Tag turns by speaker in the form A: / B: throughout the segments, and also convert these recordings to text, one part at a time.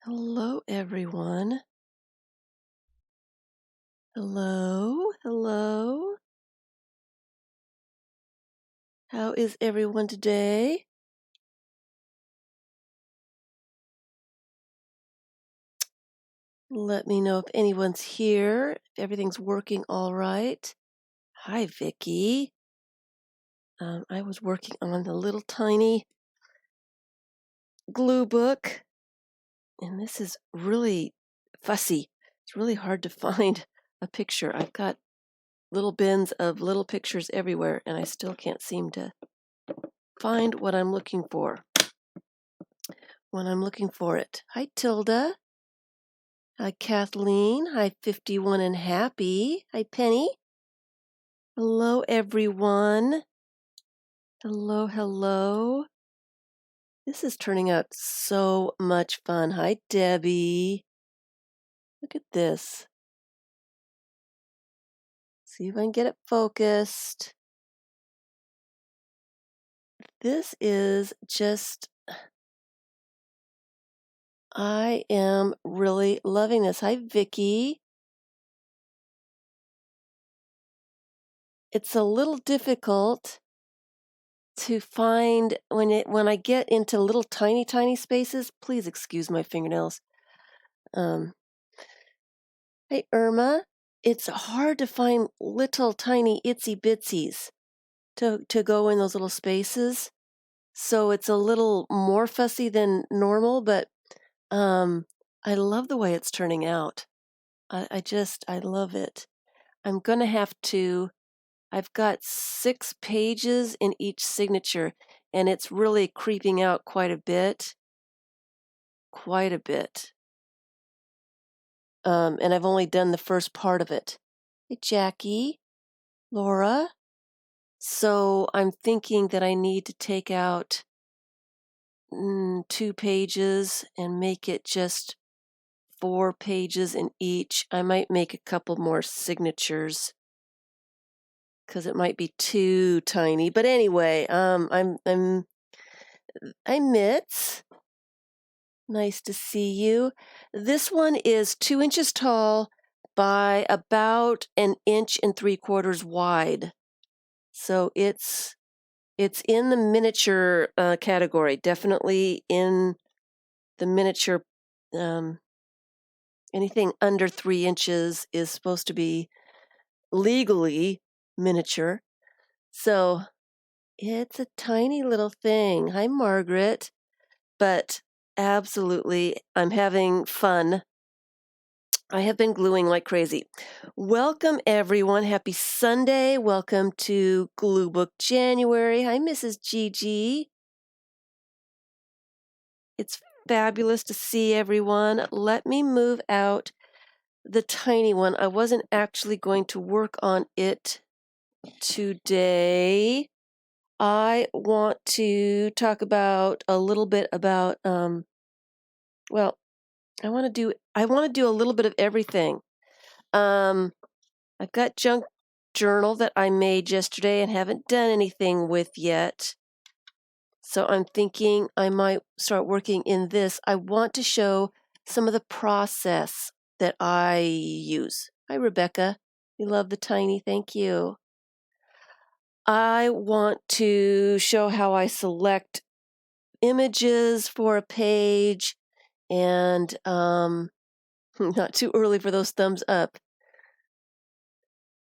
A: Hello, everyone. Hello, hello. How is everyone today? Let me know if anyone's here, if everything's working all right. Hi, Vicky. I was working on the little tiny glue book, and this is really fussy. It's really hard to find a picture. I've got little bins of little pictures everywhere, and I still can't seem to find what I'm looking for when I'm looking for it. Hi, Tilda. Hi, Kathleen. Hi, 51 and Happy. Hi, Penny. Hello, everyone. Hello, hello. This is turning out so much fun. Hi, Debbie. Look at this. See if I can get it focused. This is just, I am really loving this. Hi, Vicky. It's a little difficult to find when I get into little tiny spaces. Please excuse my fingernails. Hey, Irma. It's hard to find little tiny itsy bitsies to go in those little spaces. So it's a little more fussy than normal, but I love the way it's turning out. I love it. I'm gonna have to, I've got 6 pages in each signature, and it's really creeping out quite a bit. Quite a bit. And I've only done the first part of it. Hey, Jackie, Laura. So I'm thinking that I need to take out 2 pages and make it just 4 pages in each. I might make a couple more signatures because it might be too tiny. But anyway, I'm Mitz. Nice to see you. This one is 2 inches tall by about 1.75 inches wide. So it's in the miniature category, definitely in the miniature. Anything under 3 inches is supposed to be legally miniature. So it's a tiny little thing. Hi, Margaret. But absolutely, I'm having fun. I have been gluing like crazy. Welcome, everyone. Happy Sunday. Welcome to Glue Book January. Hi, Mrs. Gigi. It's fabulous to see everyone. Let me move out the tiny one. I wasn't actually going to work on it today. I want to talk about a little bit about well, I want to do a little bit of everything. I've got junk journal that I made yesterday and haven't done anything with yet. So I'm thinking I might start working in this. I want to show some of the process that I use. Hi, Rebecca. We love the tiny. Thank you. I want to show how I select images for a page and not too early for those thumbs up.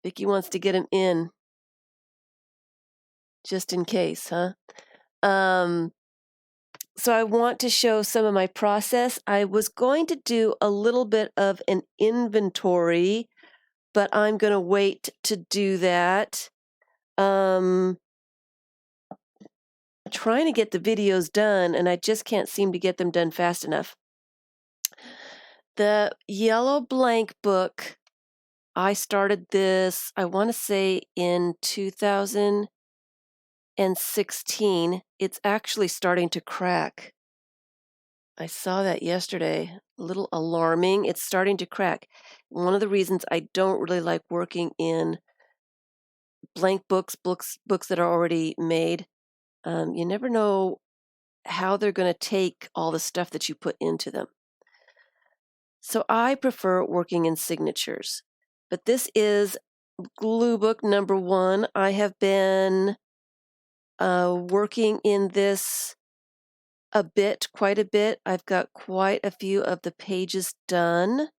A: Vicki wants to get them in just in case, huh? So I want to show some of my process. I was going to do a little bit of an inventory, but I'm going to wait to do that. Trying to get the videos done, and I just can't seem to get them done fast enough. The yellow blank book, I started this, I want to say in 2016. It's actually starting to crack. I saw that yesterday. A little alarming. It's starting to crack. One of the reasons I don't really like working in blank books that are already made, you never know how they're going to take all the stuff that you put into them. So I prefer working in signatures. But this is glue book number 1. I have been working in this quite a bit. I've got quite a few of the pages done.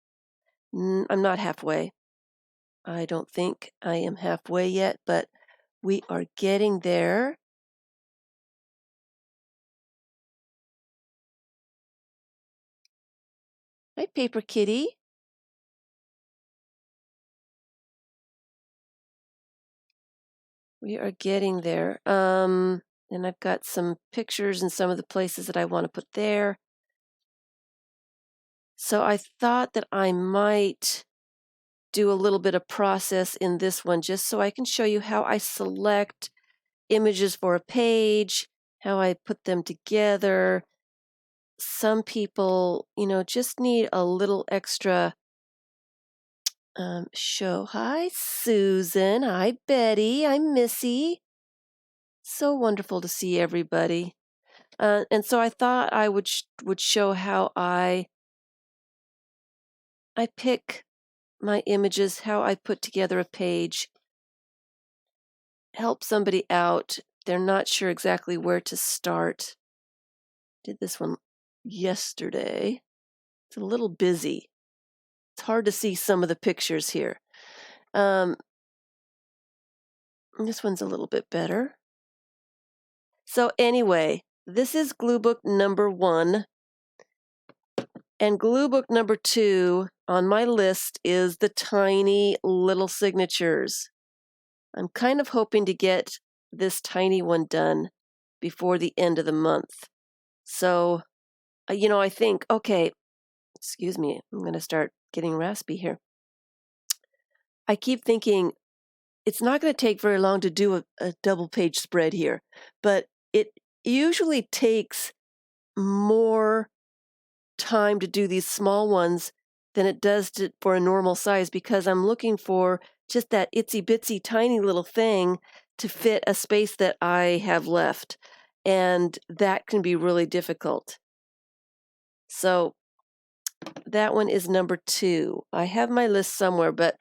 A: I'm not halfway. I don't think I am halfway yet, but we are getting there. Hi, Paper Kitty. We are getting there. And I've got some pictures in some of the places that I want to put there. So I thought that I might do a little bit of process in this one just so I can show you how I select images for a page, how I put them together. Some people, just need a little extra show. Hi, Susan. Hi, Betty. I'm Missy. So wonderful to see everybody. And so I thought I would show how I pick my images, how I put together a page, help somebody out. They're not sure exactly where to start. Did this one yesterday. It's a little busy. It's hard to see some of the pictures here. This one's a little bit better. So anyway, this is glue book number 1. And glue book number 2 on my list is the tiny little signatures. I'm kind of hoping to get this tiny one done before the end of the month. So, I think, okay, excuse me, I'm going to start getting raspy here. I keep thinking it's not going to take very long to do a double page spread here, but it usually takes more time to do these small ones than it does for a normal size because I'm looking for just that itsy bitsy tiny little thing to fit a space that I have left. And that can be really difficult. So that one is number 2. I have my list somewhere, but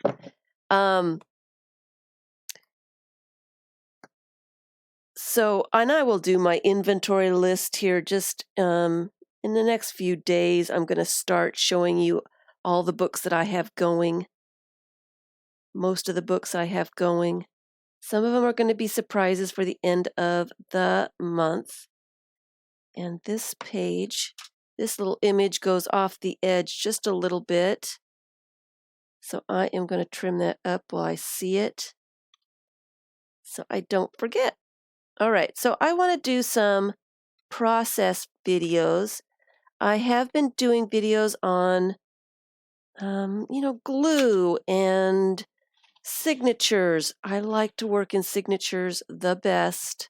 A: so, and I will do my inventory list here just in the next few days. I'm going to start showing you all the books that I have going. Most of the books I have going. Some of them are going to be surprises for the end of the month. And this page, this little image goes off the edge just a little bit. So I am going to trim that up while I see it so I don't forget. All right, so I want to do some process videos. I have been doing videos on, glue and signatures. I like to work in signatures the best.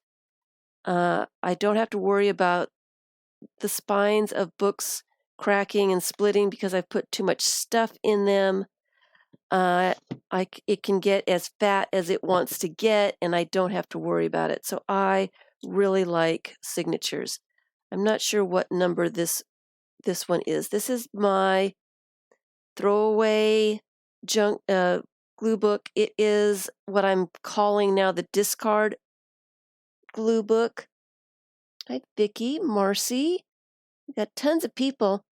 A: I don't have to worry about the spines of books cracking and splitting because I've put too much stuff in them. It can get as fat as it wants to get, and I don't have to worry about it. So I really like signatures. I'm not sure what number this one is. This is my throwaway junk glue book. It is what I'm calling now the discard glue book. Hi, Vicki, Marcy. We got tons of people.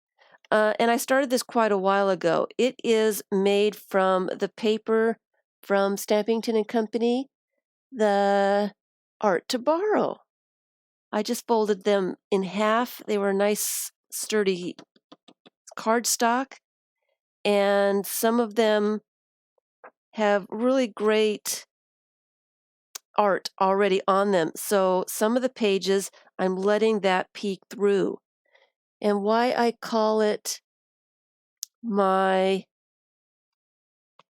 A: And I started this quite a while ago. It is made from the paper from Stampington and Company, the Art to Borrow. I just folded them in half. They were nice, sturdy cardstock, and some of them have really great art already on them. So some of the pages, I'm letting that peek through. And why I call it my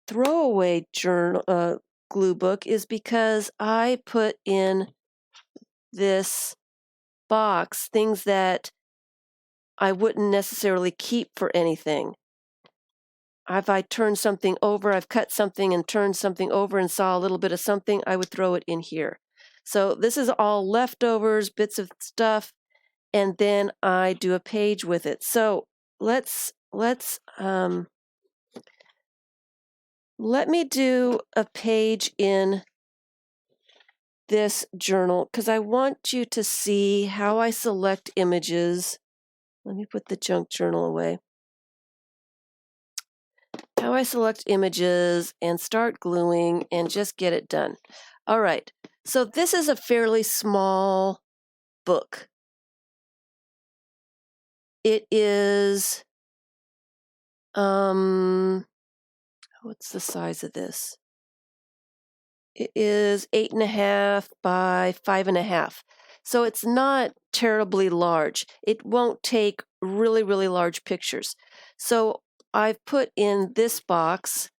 A: throwaway journal glue book is because I put in this box things that I wouldn't necessarily keep for anything. If I turn something over, I've cut something and turned something over and saw a little bit of something, I would throw it in here. So this is all leftovers, bits of stuff, and then I do a page with it. So let's let me do a page in this journal because I want you to see how I select images. Let me put the junk journal away. How I select images and start gluing and just get it done. All right, so this is a fairly small book. It is, what's the size of this? It is 8.5 by 5.5. So it's not terribly large. It won't take really, really large pictures. So I've put in this box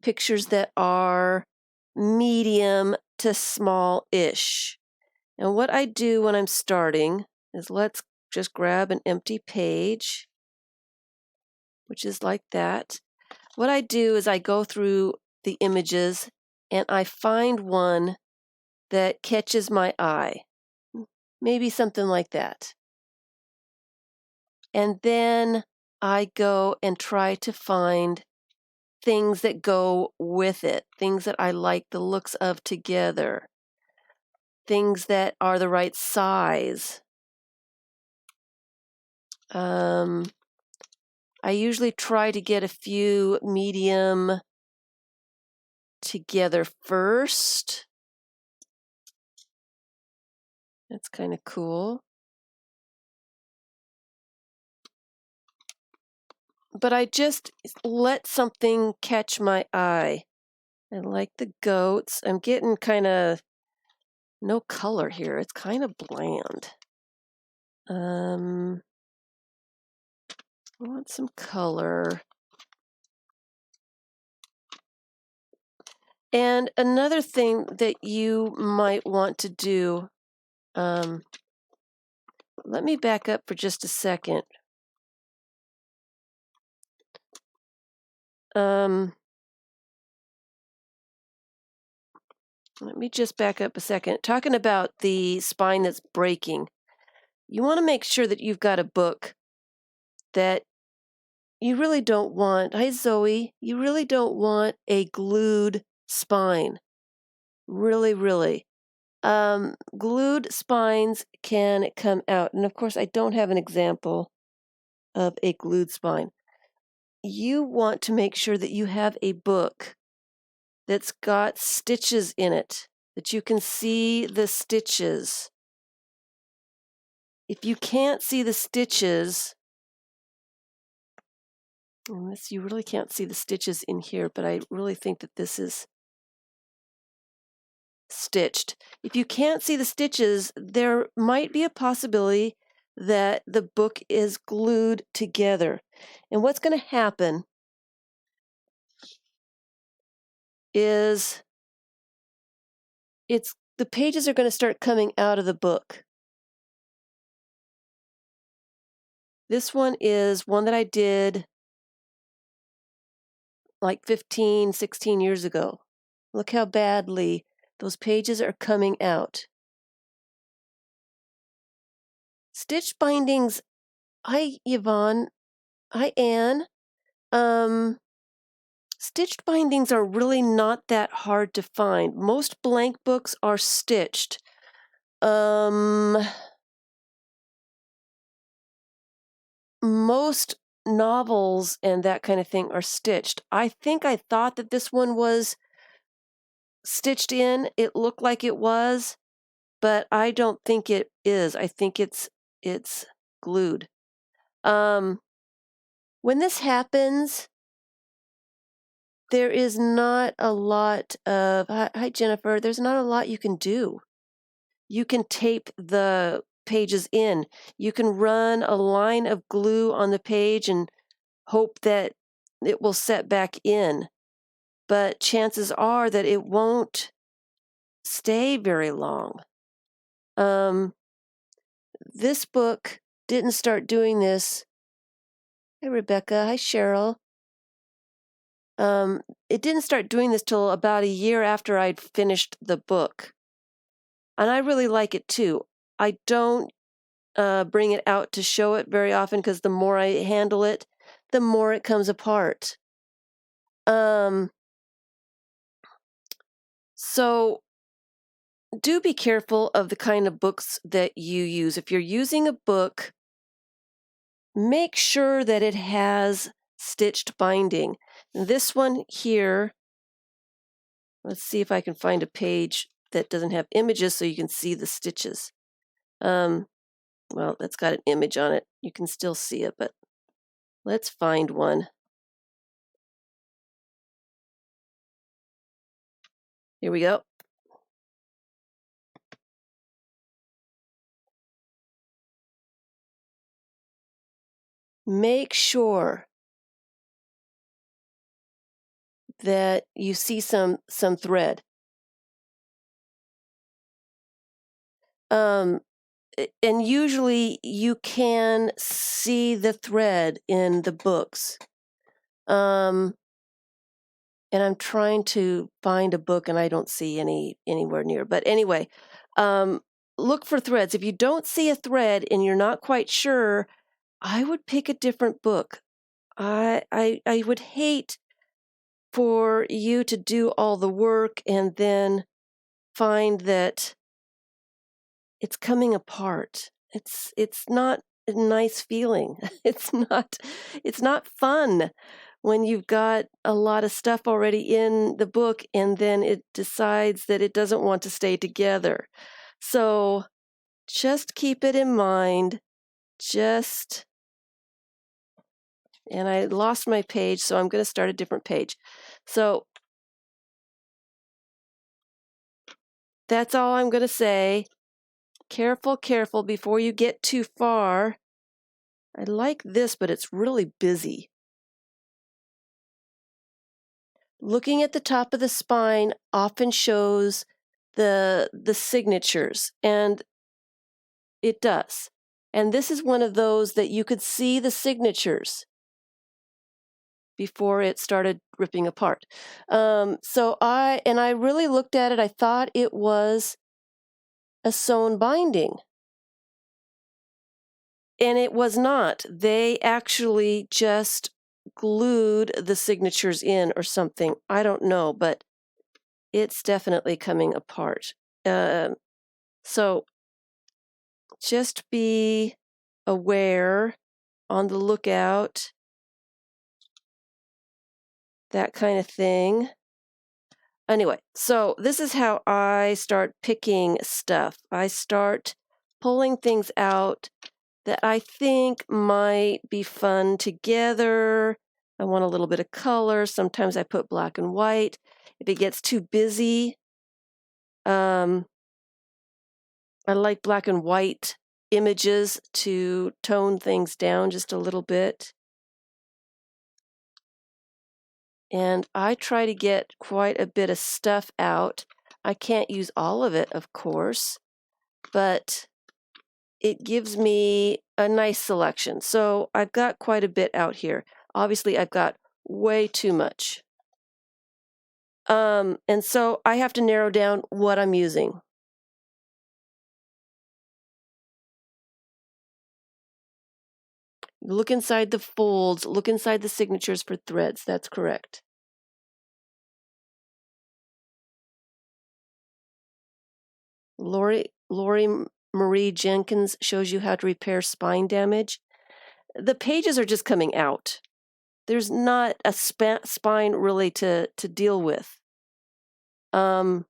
A: pictures that are medium to small-ish. And what I do when I'm starting is let's just grab an empty page, which is like that. What I do is I go through the images and I find one that catches my eye. Maybe something like that. And then I go and try to find things that go with it, things that I like the looks of together, things that are the right size. I usually try to get a few medium together first. That's kind of cool. But I just let something catch my eye. I like the goats. I'm getting kind of no color here. It's kind of bland. I want some color. And another thing that you might want to do, let me back up for just a second. Let me just back up a second. Talking about the spine that's breaking, you want to make sure that you've got a book that you really don't want. Hi, Zoe. You really don't want a glued spine. Really, really. Glued spines can come out. And of course, I don't have an example of a glued spine. You want to make sure that you have a book that's got stitches in it, that you can see the stitches. If you can't see the stitches, unless you really can't see the stitches in here, but I really think that this is stitched. If you can't see the stitches, there might be a possibility that the book is glued together. And what's going to happen is the pages are going to start coming out of the book. This one is one that I did like 15, 16 years ago. Look how badly those pages are coming out. Stitch bindings. Hi, Yvonne. Hi, Anne. Stitched bindings are really not that hard to find. Most blank books are stitched. Most novels and that kind of thing are stitched. I thought that this one was stitched in. It looked like it was, but I don't think it is. I think it's glued. When this happens, there is not a lot of, hi Jennifer, there's not a lot you can do. You can tape the pages in. You can run a line of glue on the page and hope that it will set back in. But chances are that it won't stay very long. This book didn't start doing this. Hi, Rebecca. Hi, Cheryl. It didn't start doing this till about a year after I'd finished the book. And I really like it too. I don't bring it out to show it very often because the more I handle it, the more it comes apart. So do be careful of the kind of books that you use. If you're using a book, make sure that it has stitched binding. This one here, let's see if I can find a page that doesn't have images so you can see the stitches. Well, that's got an image on it. You can still see it, but let's find one. Here we go. Make sure that you see some thread. And usually you can see the thread in the books. And I'm trying to find a book and I don't see anywhere near. But anyway, look for threads. If you don't see a thread and you're not quite sure, I would pick a different book. I would hate for you to do all the work and then find that it's coming apart. It's not a nice feeling. It's not fun when you've got a lot of stuff already in the book and then it decides that it doesn't want to stay together. So just keep it in mind. And I lost my page, so I'm going to start a different page. So that's all I'm going to say. Careful, careful before you get too far. I like this, but it's really busy. Looking at the top of the spine often shows the signatures, and it does. And this is one of those that you could see the signatures before it started ripping apart. So I really looked at it. I thought it was a sewn binding. And it was not. They actually just glued the signatures in or something. I don't know, but it's definitely coming apart. So just be aware, on the lookout, that kind of thing. Anyway, so this is how I start picking stuff. I start pulling things out that I think might be fun together. I want a little bit of color. Sometimes I put black and white. If it gets too busy, I like black and white images to tone things down just a little bit. And I try to get quite a bit of stuff out. I can't use all of it, of course, but it gives me a nice selection. So I've got quite a bit out here. Obviously, I've got way too much. And so I have to narrow down what I'm using. Look inside the folds, look inside the signatures for threads. That's correct. Lori Marie Jenkins shows you how to repair spine damage. The pages are just coming out. There's not a spine really to deal with. The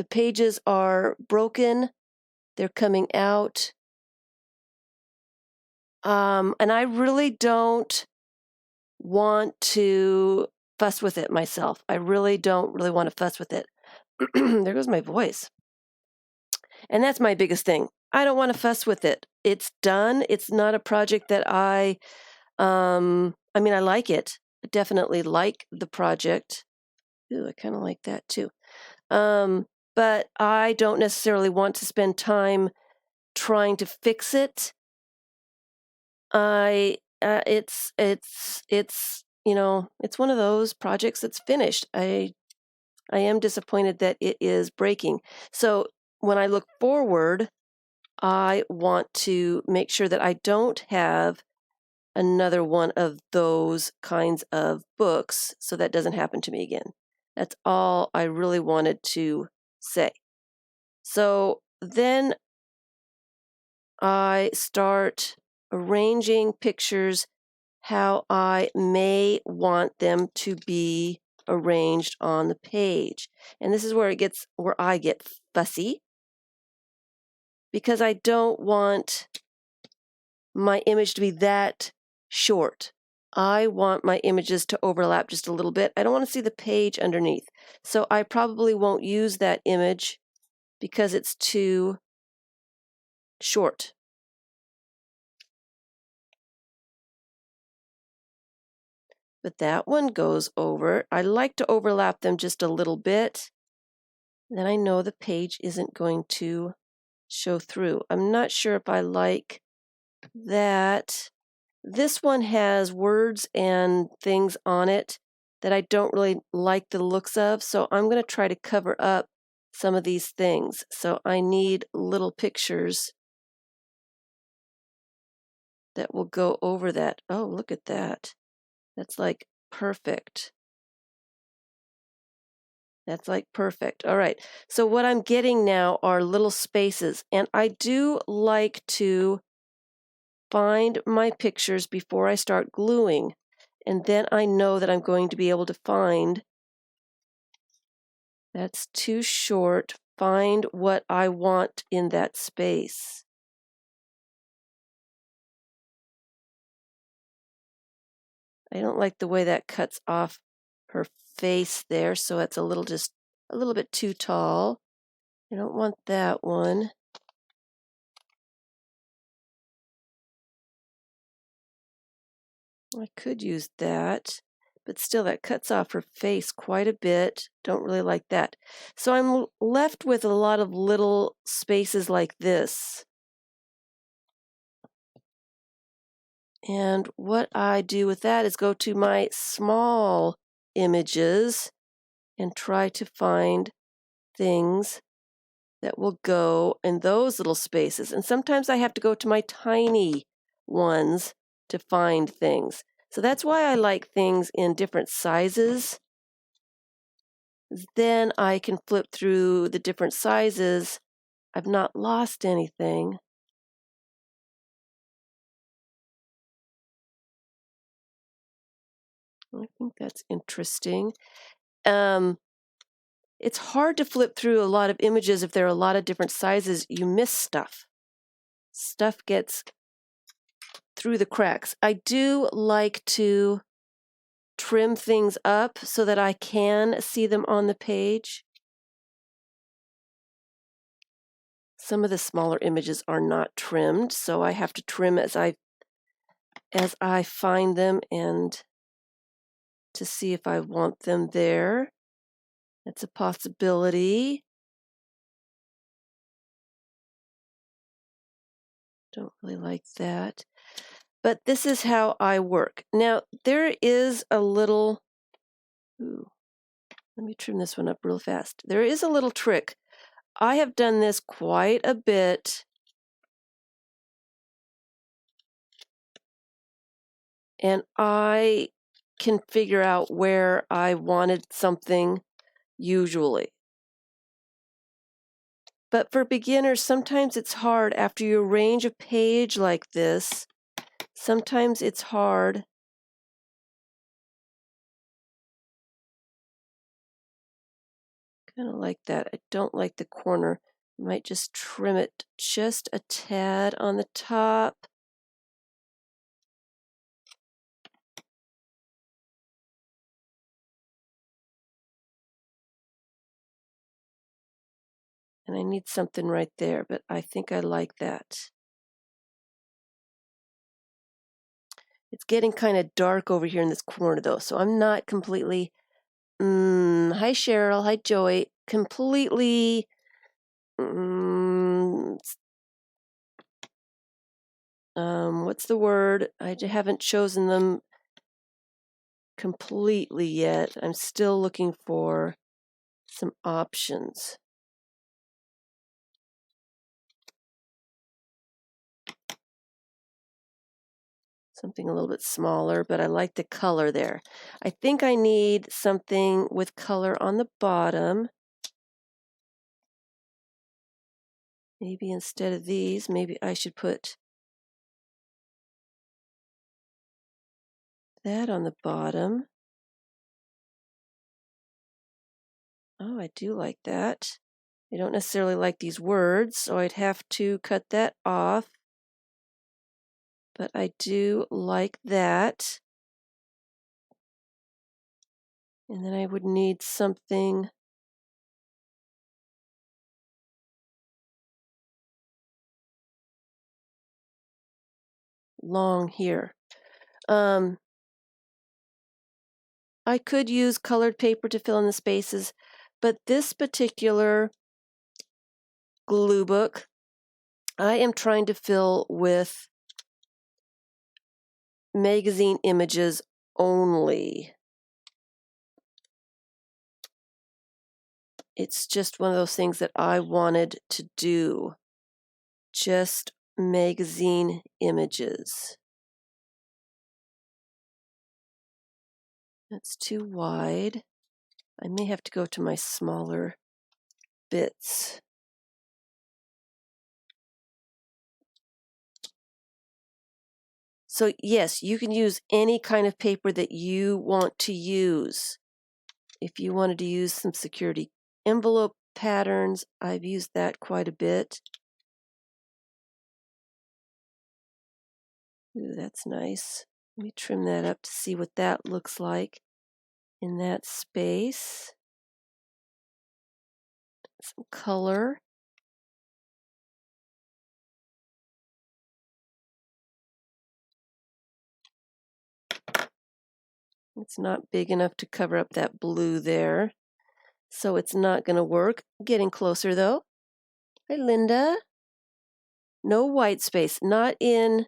A: pages are broken. They're coming out. And I really don't want to fuss with it myself. I really don't want to fuss with it. There goes my voice. And that's my biggest thing. I don't want to fuss with it. It's done. It's not a project that I like it. I definitely like the project. Ooh, I kind of like that too. But I don't necessarily want to spend time trying to fix it. It's it's one of those projects that's finished. I am disappointed that it is breaking. So when I look forward, I want to make sure that I don't have another one of those kinds of books so that doesn't happen to me again. That's all I really wanted to say. So then I start arranging pictures how I may want them to be arranged on the page. And this is where I get fussy, because I don't want my image to be that short. I want my images to overlap just a little bit. I don't want to see the page underneath. So I probably won't use that image because it's too short. But that one goes over. I like to overlap them just a little bit. Then I know the page isn't going to show through. I'm not sure if I like that. This one has words and things on it that I don't really like the looks of, so I'm going to try to cover up some of these things. So I need little pictures that will go over that. Oh, look at that. That's like perfect. That's like perfect. All right. So what I'm getting now are little spaces, and I do like to find my pictures before I start gluing, and then I know that I'm going to be able to find that's too short. Find what I want in that space. I don't like the way that cuts off her face there, so it's just a little bit too tall. I don't want that one. I could use that, but still that cuts off her face quite a bit. Don't really like that. So I'm left with a lot of little spaces like this. And what I do with that is go to my small images and try to find things that will go in those little spaces. And sometimes I have to go to my tiny ones to find things. So that's why I like things in different sizes. Then I can flip through the different sizes. I've not lost anything. I think that's interesting. It's hard to flip through a lot of images if there are a lot of different sizes. You miss stuff. Stuff gets through the cracks. I do like to trim things up so that I can see them on the page. Some of the smaller images are not trimmed, so I have to trim as I find them and to see if I want them there. That's a possibility. Don't really like that. But this is how I work. Now, there is a little, let me trim this one up real fast. There is a little trick. I have done this quite a bit. And I can figure out where I wanted something usually. But for beginners, sometimes it's hard after you arrange a page like this. Sometimes it's hard kind of like that. I don't like the corner. You might just trim it just a tad on the top. And I need something right there, but I think I like that. It's getting kind of dark over here in this corner though, so I'm not completely, hi Cheryl, hi Joy, completely, what's the word? I haven't chosen them completely yet. I'm still looking for some options. something a little bit smaller, but I like the color there. I think I need something with color on the bottom. Maybe instead of these, maybe I should put that on the bottom. Oh, I do like that. I don't necessarily like these words, so I'd have to cut that off. But I do like that. And then I would need something long here. I could use colored paper to fill in the spaces, but this particular glue book, I am trying to fill with magazine images only. It's just one of those things that I wanted to do. Just magazine images. That's too wide. I may have to go to my smaller bits. So yes, you can use any kind of paper that you want to use. If you wanted to use some security envelope patterns, I've used that quite a bit. Ooh, that's nice. Let me trim that up to see what that looks like in that space. Some color. It's not big enough to cover up that blue there, so it's not going to work. Getting closer though. Hi, Linda. No white space, not in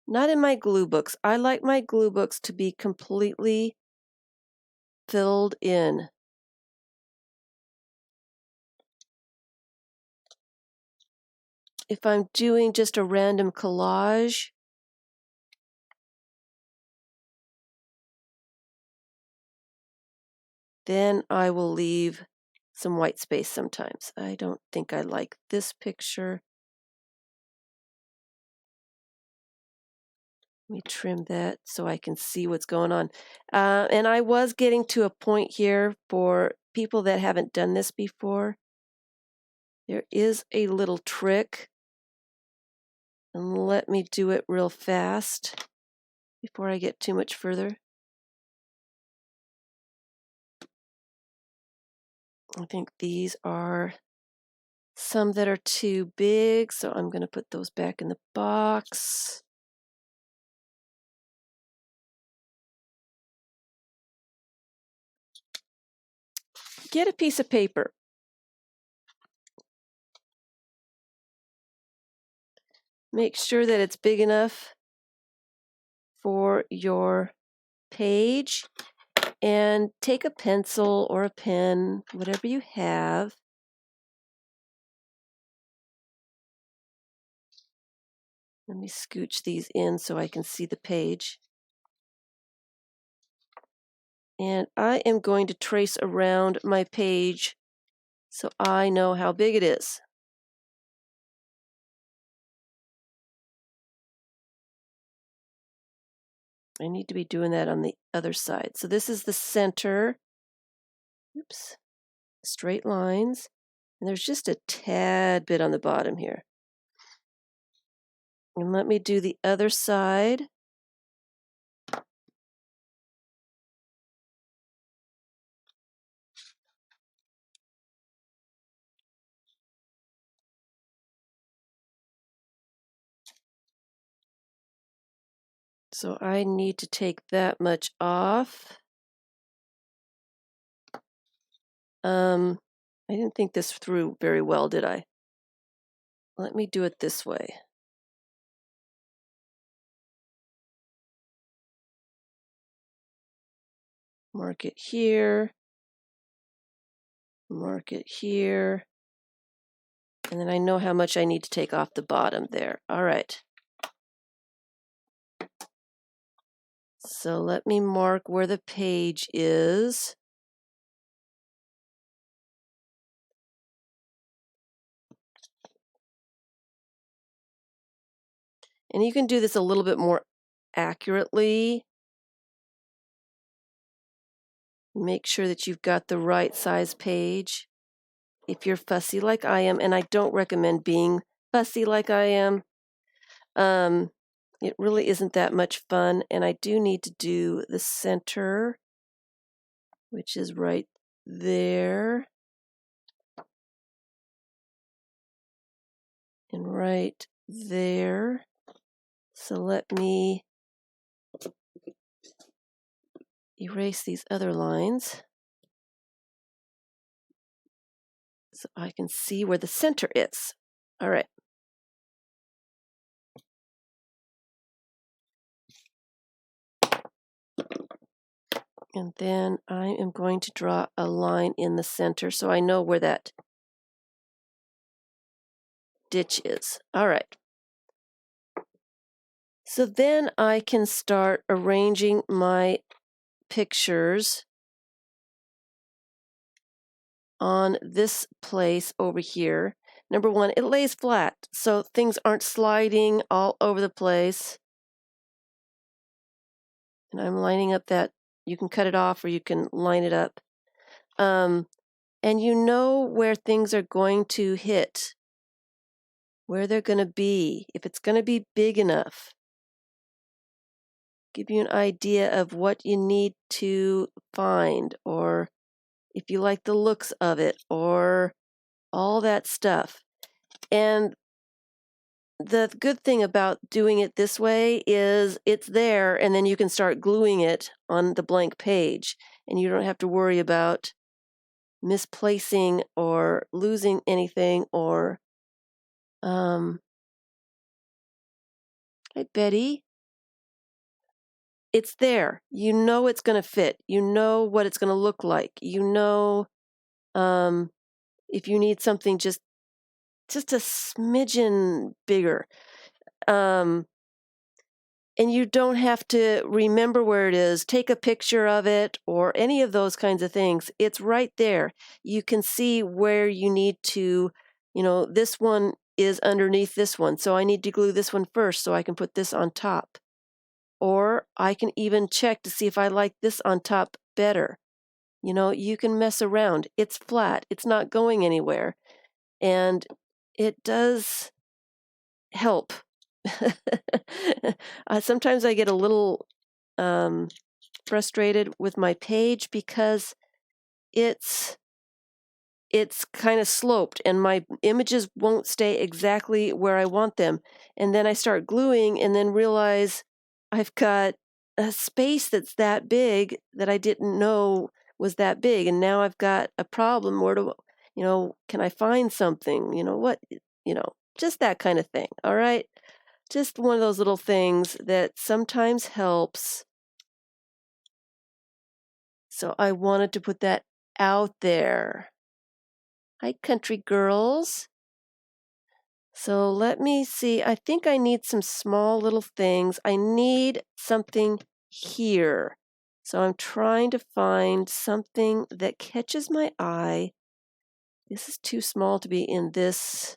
A: my glue books. I like my glue books to be completely filled in. If I'm doing just a random collage, then I will leave some white space sometimes. I don't think I like this picture. Let me trim that so I can see what's going on. And I was getting to a point here for people that haven't done this before. There is a little trick. And let me do it real fast before I get too much further. I think these are some that are too big, so I'm going to put those back in the box. Get a piece of paper. Make sure that it's big enough for your page, and take a pencil or a pen, whatever you have. Let me scooch these in so I can see the page. And I am going to trace around my page so I know how big it is. I need to be doing that on the other side. So this is the center. Oops. Straight lines. And there's just a tad bit on the bottom here. And let me do the other side. So I need to take that much off. I didn't think this through very well, did I? Let me do it this way. Mark it here. Mark it here. And then I know how much I need to take off the bottom there. All right. So let me mark where the page is. And you can do this a little bit more accurately. Make sure that you've got the right size page. If you're fussy like I am, and I don't recommend being fussy like I am, it really isn't that much fun. And I do need to do the center, which is right there. And right there. So let me erase these other lines so I can see where the center is. All right. And then I am going to draw a line in the center so I know where that ditch is. All right. So then I can start arranging my pictures on this place over here. Number one, it lays flat, so things aren't sliding all over the place. And I'm lining up that, you can cut it off or you can line it up. And you know where things are going to hit, where they're going to be, if it's going to be big enough. Give you an idea of what you need to find, or if you like the looks of it, or all that stuff. And the good thing about doing it this way is it's there, and then you can start gluing it on the blank page, and you don't have to worry about misplacing or losing anything, or hi Betty. It's there. You know it's going to fit. You know what it's going to look like. You know, if you need something just a smidgen bigger. And you don't have to remember where it is, take a picture of it, or any of those kinds of things. It's right there. You can see where you need to, this one is underneath this one, so I need to glue this one first so I can put this on top. Or I can even check to see if I like this on top better. You can mess around. It's flat. It's not going anywhere. And it does help. Sometimes I get a little frustrated with my page because it's kind of sloped and my images won't stay exactly where I want them. And then I start gluing and then realize I've got a space that's that big that I didn't know was that big. And now I've got a problem. Where can I find something? Just that kind of thing. All right. Just one of those little things that sometimes helps. So I wanted to put that out there. Hi, country girls. So let me see. I think I need some small little things. I need something here. So I'm trying to find something that catches my eye. This is too small to be in this.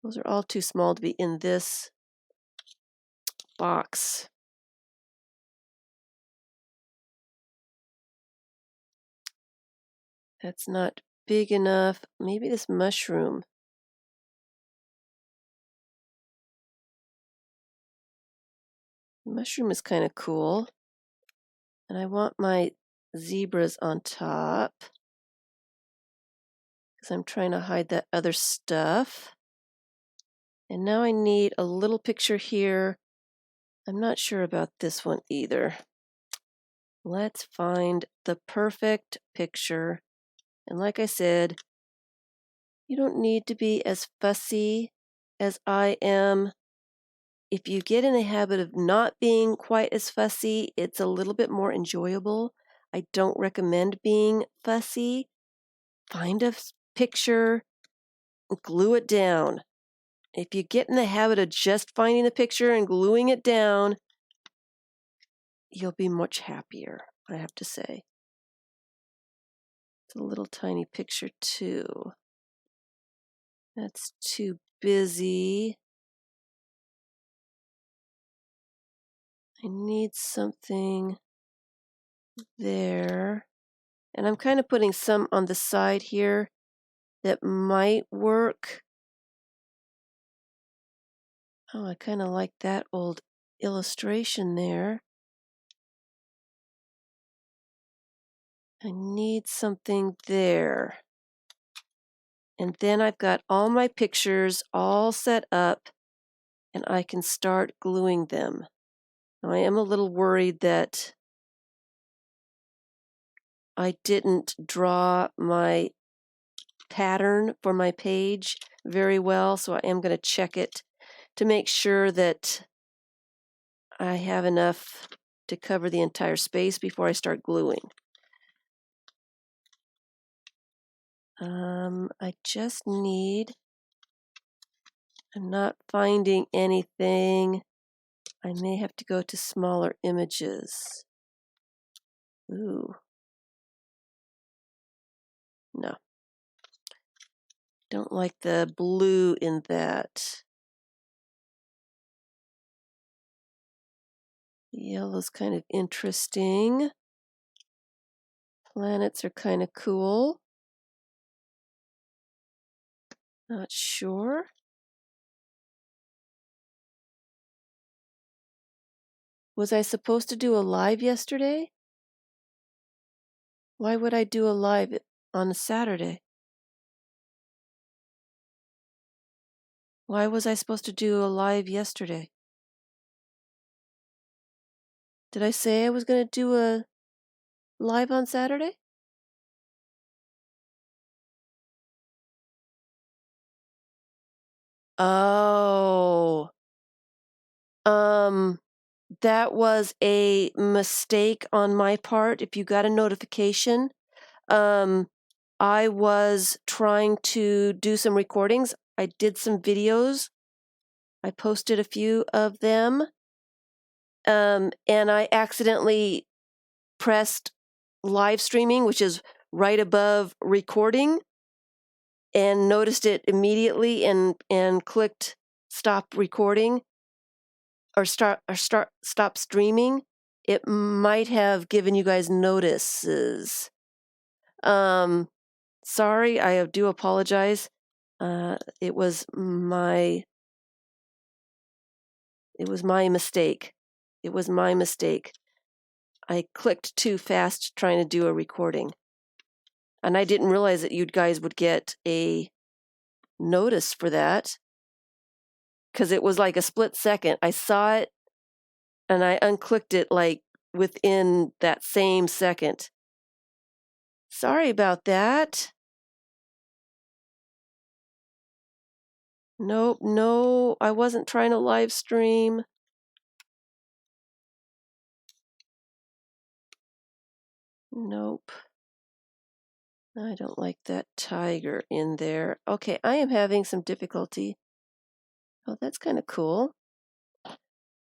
A: Those are all too small to be in this box. That's not big enough. Maybe this mushroom. Mushroom is kind of cool. And I want my zebras on top because I'm trying to hide that other stuff. And now I need a little picture here. I'm not sure about this one either. Let's find the perfect picture. And like I said, you don't need to be as fussy as I am. If you get in the habit of not being quite as fussy, it's a little bit more enjoyable. I don't recommend being fussy. Find a picture, glue it down. If you get in the habit of just finding the picture and gluing it down, you'll be much happier, I have to say. It's a little tiny picture too. That's too busy. I need something there. And I'm kind of putting some on the side here that might work. Oh, I kind of like that old illustration there. I need something there. And then I've got all my pictures all set up and I can start gluing them. Now, I am a little worried that I didn't draw my pattern for my page very well, so I am going to check it to make sure that I have enough to cover the entire space before I start gluing. I just need, I'm not finding anything. I may have to go to smaller images. Ooh. No. Don't like the blue in that. The yellow's kind of interesting. Planets are kind of cool. Not sure. Was I supposed to do a live yesterday? Why would I do a live on a Saturday? Why was I supposed to do a live yesterday? Did I say I was going to do a live on Saturday? Oh. That was a mistake on my part. If you got a notification, I was trying to do some recordings. I did some videos. I posted a few of them. And I accidentally pressed live streaming, which is right above recording, and noticed it immediately and clicked stop recording or stop streaming. It might have given you guys notices. Sorry, I do apologize. It was my mistake. It was my mistake. I clicked too fast trying to do a recording. And I didn't realize that you guys would get a notice for that, because it was like a split second. I saw it and I unclicked it like within that same second. Sorry about that. Nope, no, I wasn't trying to live stream. Nope. I don't like that tiger in there. Okay, I am having some difficulty. Oh, that's kind of cool.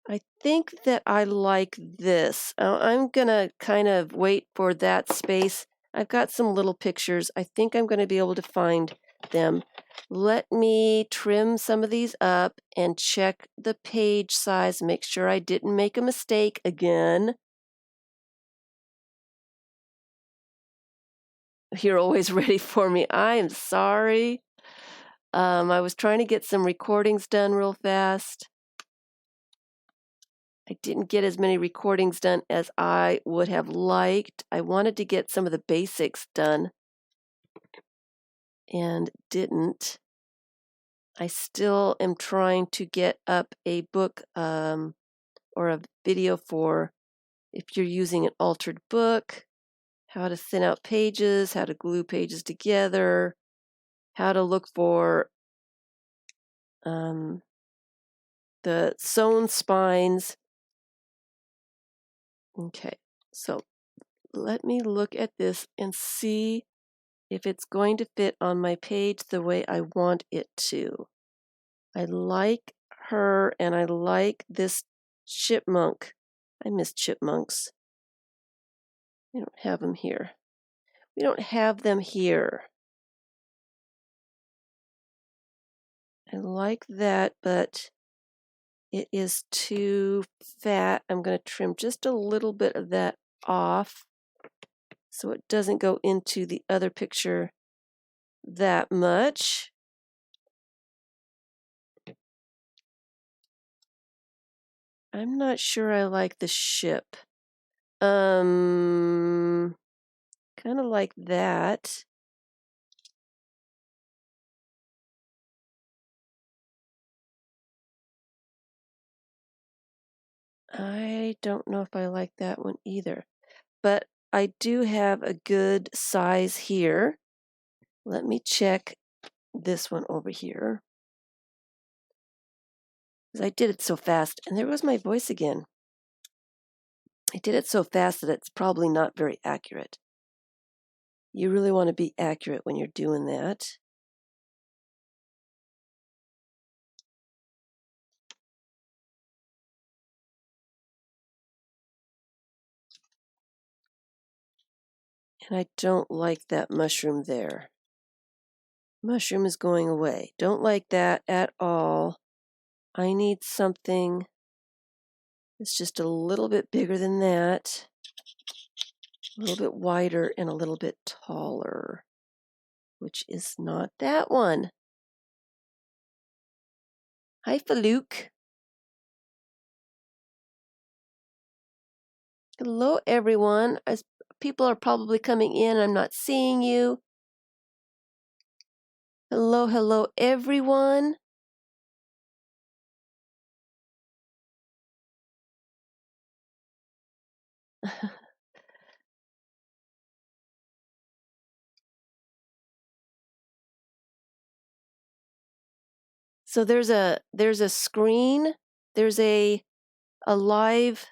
A: I think that I like this. I'm going to kind of wait for that space. I've got some little pictures. I think I'm going to be able to find them. Let me trim some of these up and check the page size, make sure I didn't make a mistake again. You're always ready for me. I am sorry. I was trying to get some recordings done real fast. I didn't get as many recordings done as I would have liked. I wanted to get some of the basics done and didn't. I still am trying to get up a book or a video for if you're using an altered book, how to thin out pages, how to glue pages together, how to look for the sewn spines. Okay, so let me look at this and see if it's going to fit on my page the way I want it to. I like her and I like this chipmunk. I miss chipmunks. We don't have them here. We don't have them here. I like that, but it is too fat. I'm going to trim just a little bit of that off so it doesn't go into the other picture that much. I'm not sure I like the ship. Kind of like that. I don't know if I like that one either, but I do have a good size here. Let me check this one over here. Because I did it so fast, and there was my voice again. I did it so fast that it's probably not very accurate. You really want to be accurate when you're doing that. And I don't like that mushroom there. Mushroom is going away. Don't like that at all. I need something that's just a little bit bigger than that, a little bit wider and a little bit taller, which is not that one. Hi, Faluke. Hello, everyone. As people are probably coming in, I'm not seeing you. Hello, hello, everyone. So there's a screen. There's a live.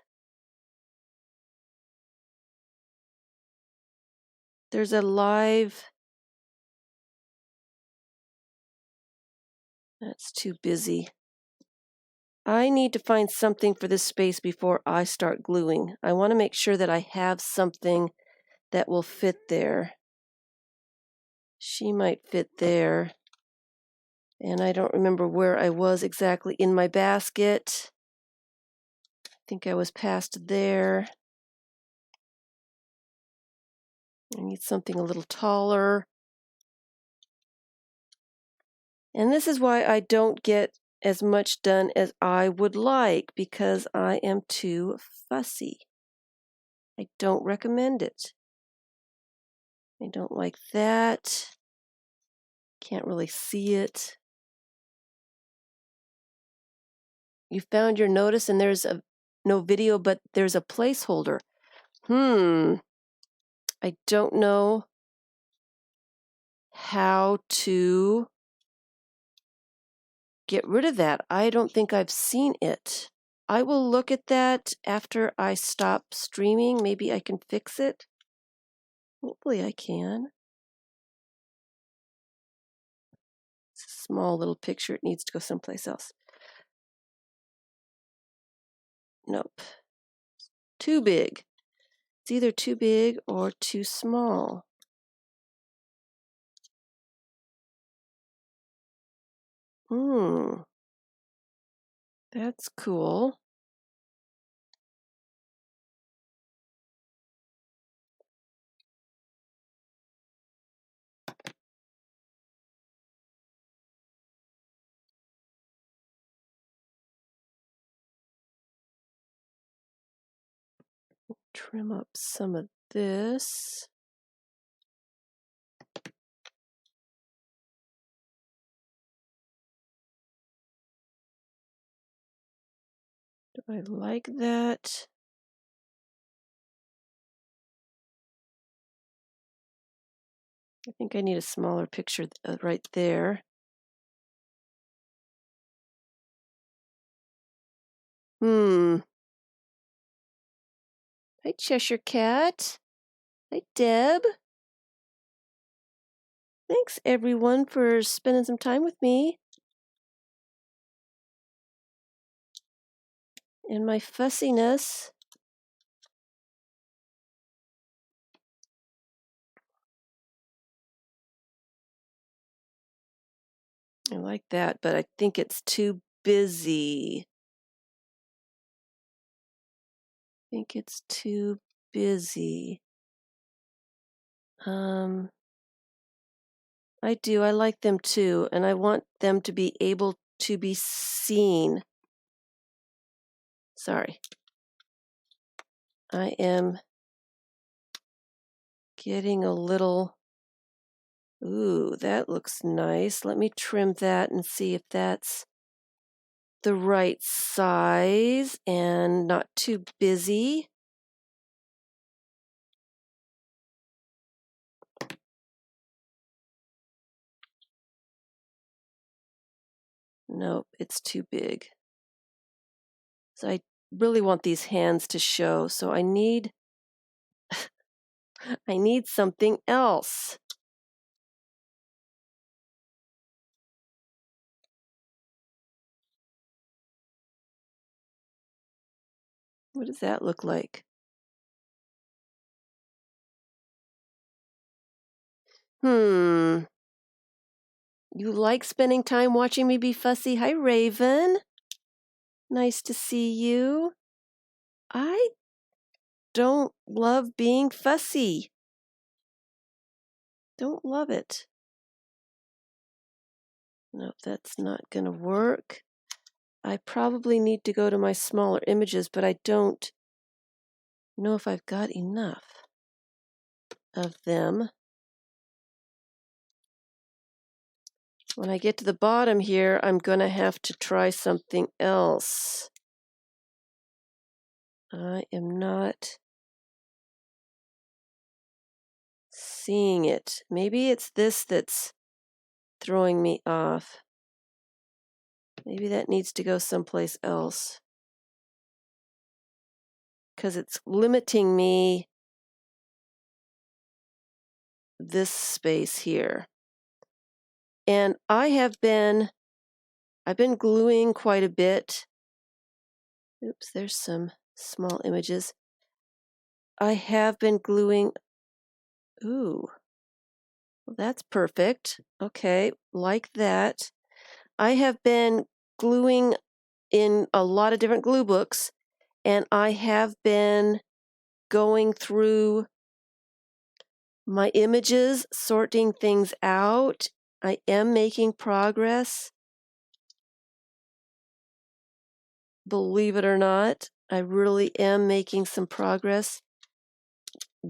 A: There's a live. That's too busy. I need to find something for this space before I start gluing. I want to make sure that I have something that will fit there. She might fit there. And I don't remember where I was exactly in my basket. I think I was past there. I need something a little taller. And this is why I don't get as much done as I would like, because I am too fussy. I don't recommend it. I don't like that. Can't really see it. You found your notice and there's no video, but there's a placeholder. I don't know how to get rid of that. I don't think I've seen it. I will look at that after I stop streaming. Maybe I can fix it. Hopefully I can. It's a small little picture. It needs to go someplace else. Nope. Too big. It's either too big or too small. That's cool. Trim up some of this. Do I like that? I think I need a smaller picture right there. Hi, Cheshire Cat. Hi, Deb. Thanks, everyone, for spending some time with me. And my fussiness. I like that, but I think it's too busy. I think it's too busy. I do. I like them too, and I want them to be able to be seen. Sorry. I am getting a little... Ooh, that looks nice. Let me trim that and see if that's the right size and not too busy. Nope, it's too big. So I really want these hands to show, so I need something else. What does that look like? You like spending time watching me be fussy? Hi, Raven. Nice to see you. I don't love being fussy. Don't love it. Nope, that's not going to work. I probably need to go to my smaller images, but I don't know if I've got enough of them. When I get to the bottom here, I'm going to have to try something else. I am not seeing it. Maybe it's this that's throwing me off. Maybe that needs to go someplace else, because it's limiting me this space here. And I've been gluing quite a bit. Oops, there's some small images. I have been gluing. Ooh, well, that's perfect. Okay, like that. I have been gluing in a lot of different glue books, and I have been going through my images, sorting things out. I am making progress. Believe it or not, I really am making some progress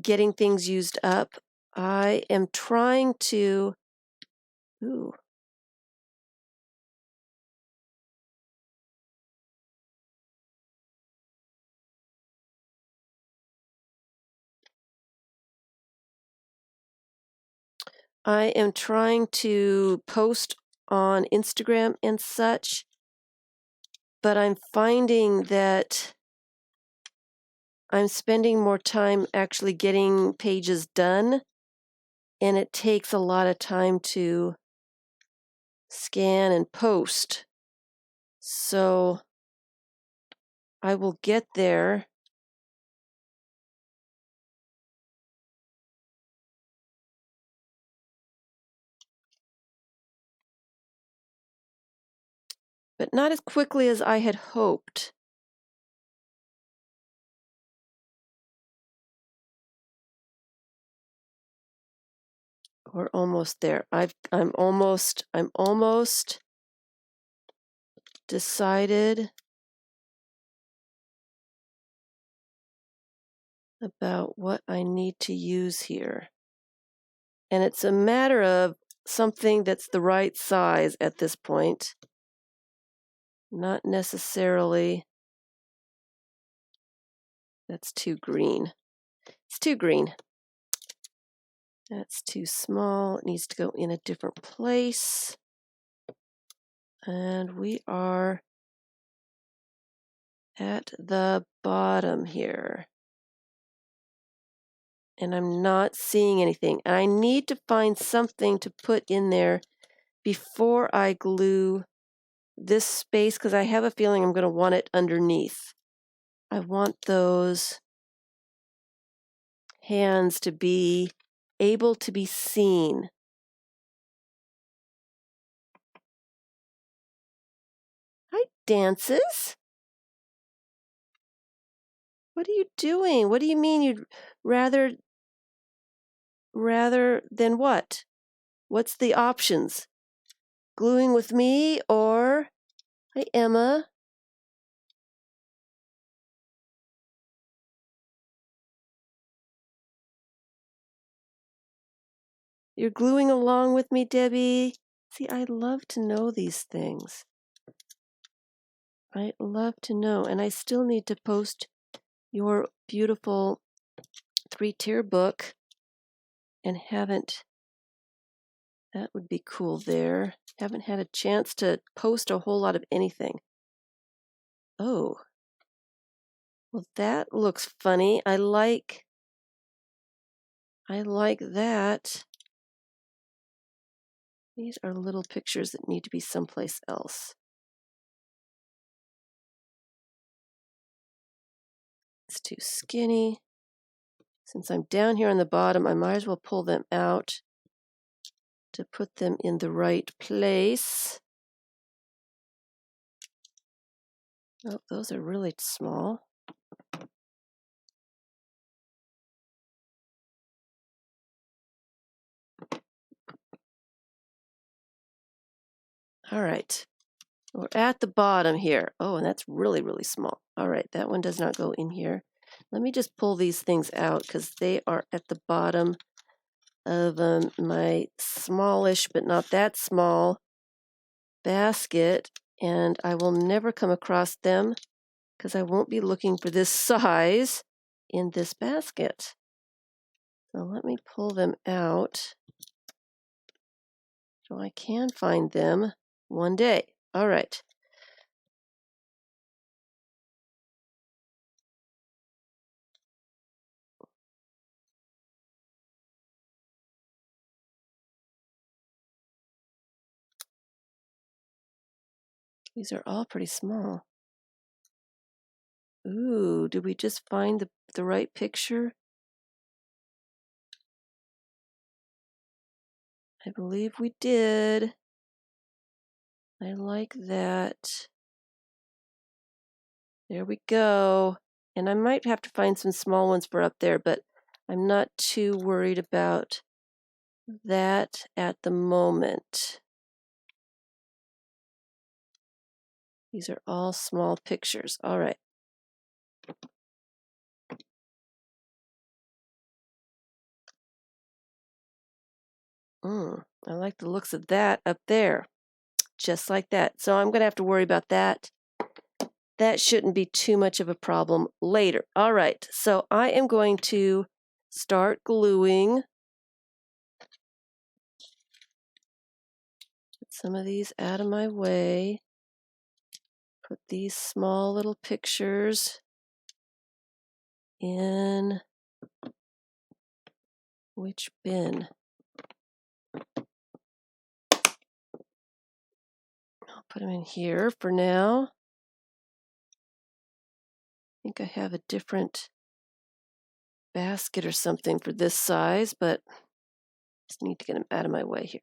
A: getting things used up. I am trying to... Ooh. I am trying to post on Instagram and such, but I'm finding that I'm spending more time actually getting pages done, and it takes a lot of time to scan and post. So I will get there. But not as quickly as I had hoped. We're almost there. I'm almost decided about what I need to use here. And it's a matter of something that's the right size at this point. Not necessarily... That's too green. It's too green. That's too small. It needs to go in a different place. And we are at the bottom here. And I'm not seeing anything. I need to find something to put in there before I glue this space, because I have a feeling I'm going to want it underneath. I want those hands to be able to be seen. dances? What are you doing? What do you mean you'd rather than what? What's the options? Gluing with me or... Hi, Emma. You're gluing along with me, Debbie. See, I love to know these things. I love to know, and I still need to post your beautiful 3-tier book and haven't. That would be cool there. Haven't had a chance to post a whole lot of anything. Oh. Well, that looks funny. I like that. These are little pictures that need to be someplace else. It's too skinny. Since I'm down here on the bottom, I might as well pull them out to put them in the right place. Oh, those are really small. All right. We're at the bottom here. Oh, and that's really, really small. All right, that one does not go in here. Let me just pull these things out because they are at the bottom of my smallish, but not that small basket, and I will never come across them because I won't be looking for this size in this basket. So let me pull them out so I can find them one day. All right. These are all pretty small. Ooh, did we just find the right picture? I believe we did. I like that. There we go. And I might have to find some small ones for up there, but I'm not too worried about that at the moment. These are all small pictures. All right. I like the looks of that up there. Just like that. So I'm going to have to worry about that. That shouldn't be too much of a problem later. All right. So I am going to start gluing. Get some of these out of my way. Put these small little pictures in which bin? I'll put them in here for now. I think I have a different basket or something for this size, but just need to get them out of my way here.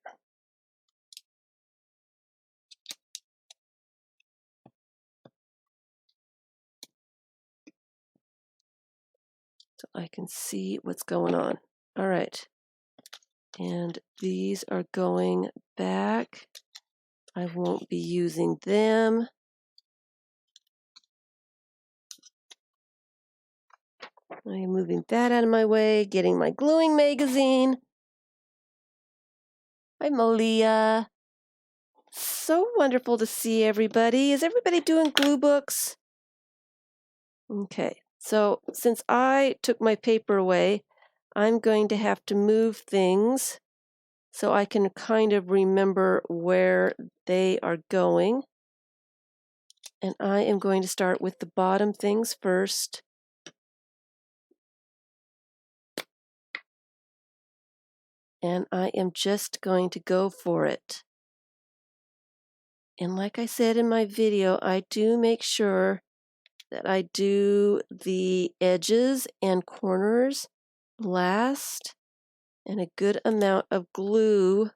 A: So I can see what's going on. All right. And these are going back. I won't be using them. I am moving that out of my way, getting my gluing magazine. Hi, Malia. So wonderful to see everybody. Is everybody doing glue books? Okay, so since I took my paper away, I'm going to have to move things so I can kind of remember where they are going. And I am going to start with the bottom things first. And I am just going to go for it. And like I said in my video, I do make sure that I do the edges and corners last and a good amount of glue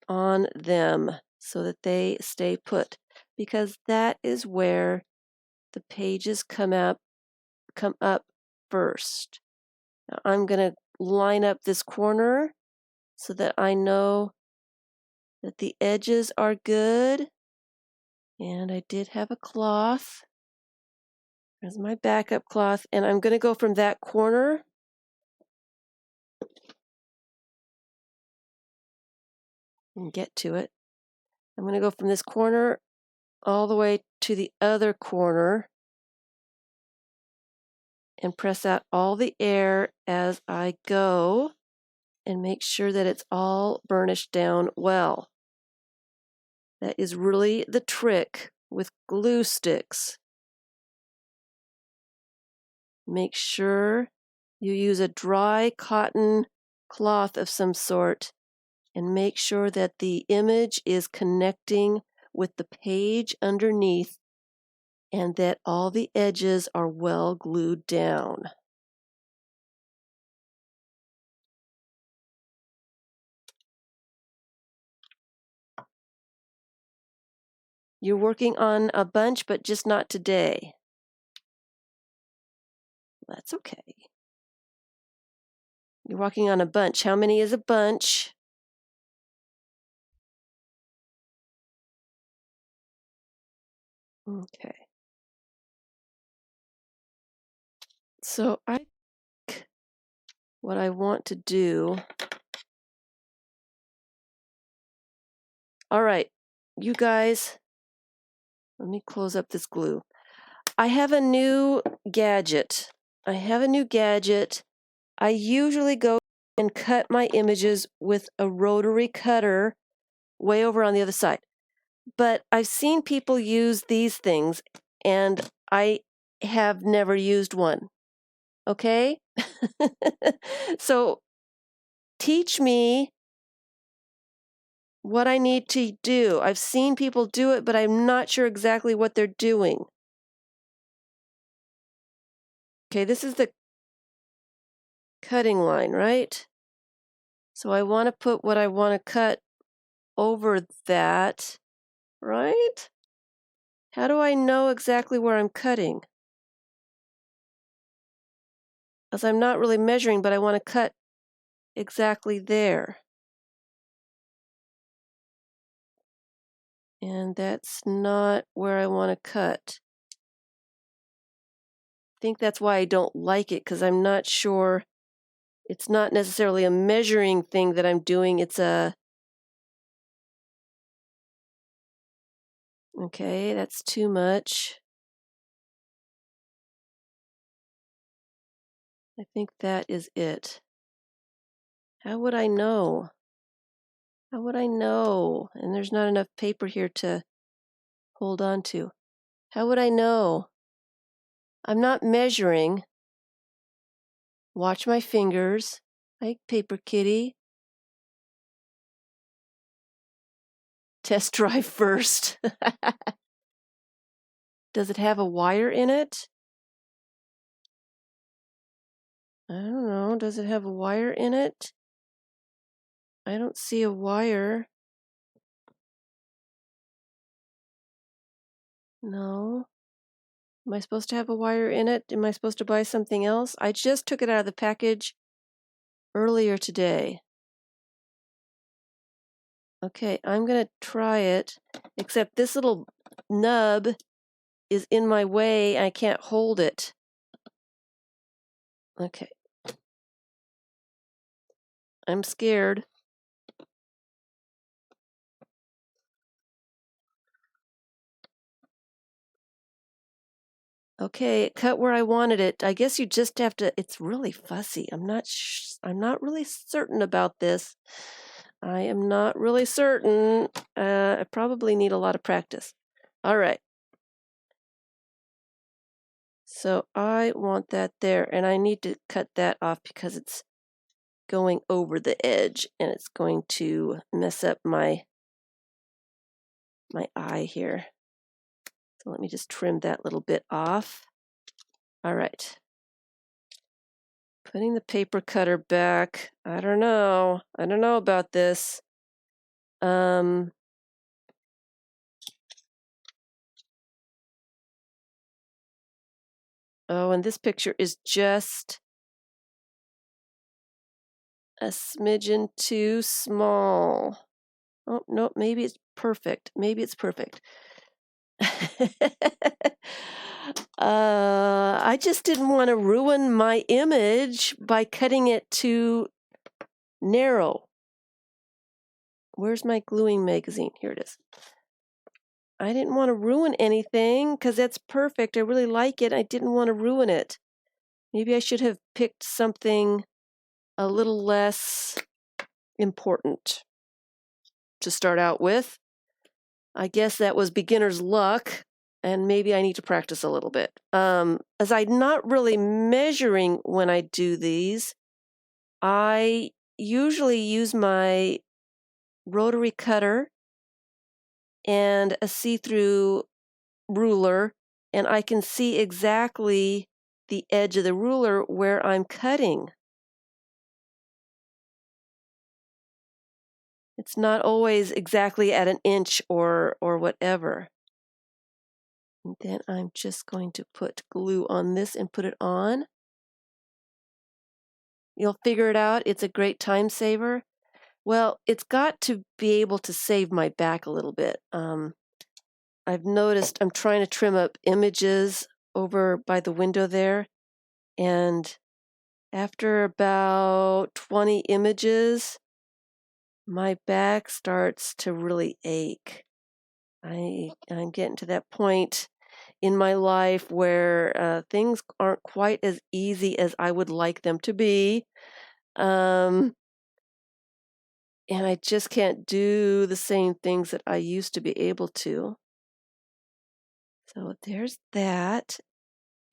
A: on them so that they stay put. because that is where the pages come up first. Now I'm going to line up this corner so that I know that the edges are good. And I did have a cloth. There's my backup cloth, and I'm going to go from that corner and get to it. I'm going to go from this corner all the way to the other corner and press out all the air as I go and make sure that it's all burnished down well. That is really the trick with glue sticks. Make sure you use a dry cotton cloth of some sort and make sure that the image is connecting with the page underneath and that all the edges are well glued down. You're working on a bunch, but just not today. That's okay. You're working on a bunch. How many is a bunch? Okay. So I think what I want to do. All right, you guys, let me close up this glue. I have a new gadget. I usually go and cut my images with a rotary cutter way over on the other side. But I've seen people use these things, and I have never used one. Okay? So teach me what I need to do. I've seen people do it, but I'm not sure exactly what they're doing. Okay, this is the cutting line, right? So I want to put what I want to cut over that, right? How do I know exactly where I'm cutting? As I'm not really measuring, but I want to cut exactly there. And that's not where I want to cut. I think that's why I don't like it, because I'm not sure. It's not necessarily a measuring thing that I'm doing. It's a... Okay, that's too much. I think that is it. How would I know? How would I know? And there's not enough paper here to hold on to. How would I know? I'm not measuring. Watch my fingers. Like paper kitty. Test drive first. Does it have a wire in it? I don't know. Does it have a wire in it? I don't see a wire. No. Am I supposed to have a wire in it? Am I supposed to buy something else? I just took it out of the package earlier today. Okay, I'm going to try it, except this little nub is in my way. I can't hold it. Okay. I'm scared. Okay, it cut where I wanted it. I guess you just have to, it's really fussy. I'm not really certain about this. I am not really certain. I probably need a lot of practice. All right. So I want that there, and I need to cut that off because it's going over the edge and it's going to mess up my eye here. So let me just trim that little bit off. All right. Putting the paper cutter back. I don't know about this. Oh, and this picture is just a smidgen too small. Oh, no, maybe it's perfect. Maybe it's perfect. I just didn't want to ruin my image by cutting it too narrow. Where's my gluing magazine? Here it is. I didn't want to ruin anything because that's perfect. I really like it. I didn't want to ruin it. Maybe I should have picked something a little less important to start out with. I guess that was beginner's luck, and maybe I need to practice a little bit. As I'm not really measuring when I do these, I usually use my rotary cutter and a see-through ruler, and I can see exactly the edge of the ruler where I'm cutting. It's not always exactly at an inch or whatever. And then I'm just going to put glue on this and put it on. You'll figure it out. It's a great time saver. Well, it's got to be able to save my back a little bit. I've noticed I'm trying to trim up images over by the window there, and after about 20 images, my back starts to really ache. I'm getting to that point in my life where things aren't quite as easy as I would like them to be. And I just can't do the same things that I used to be able to. So there's that.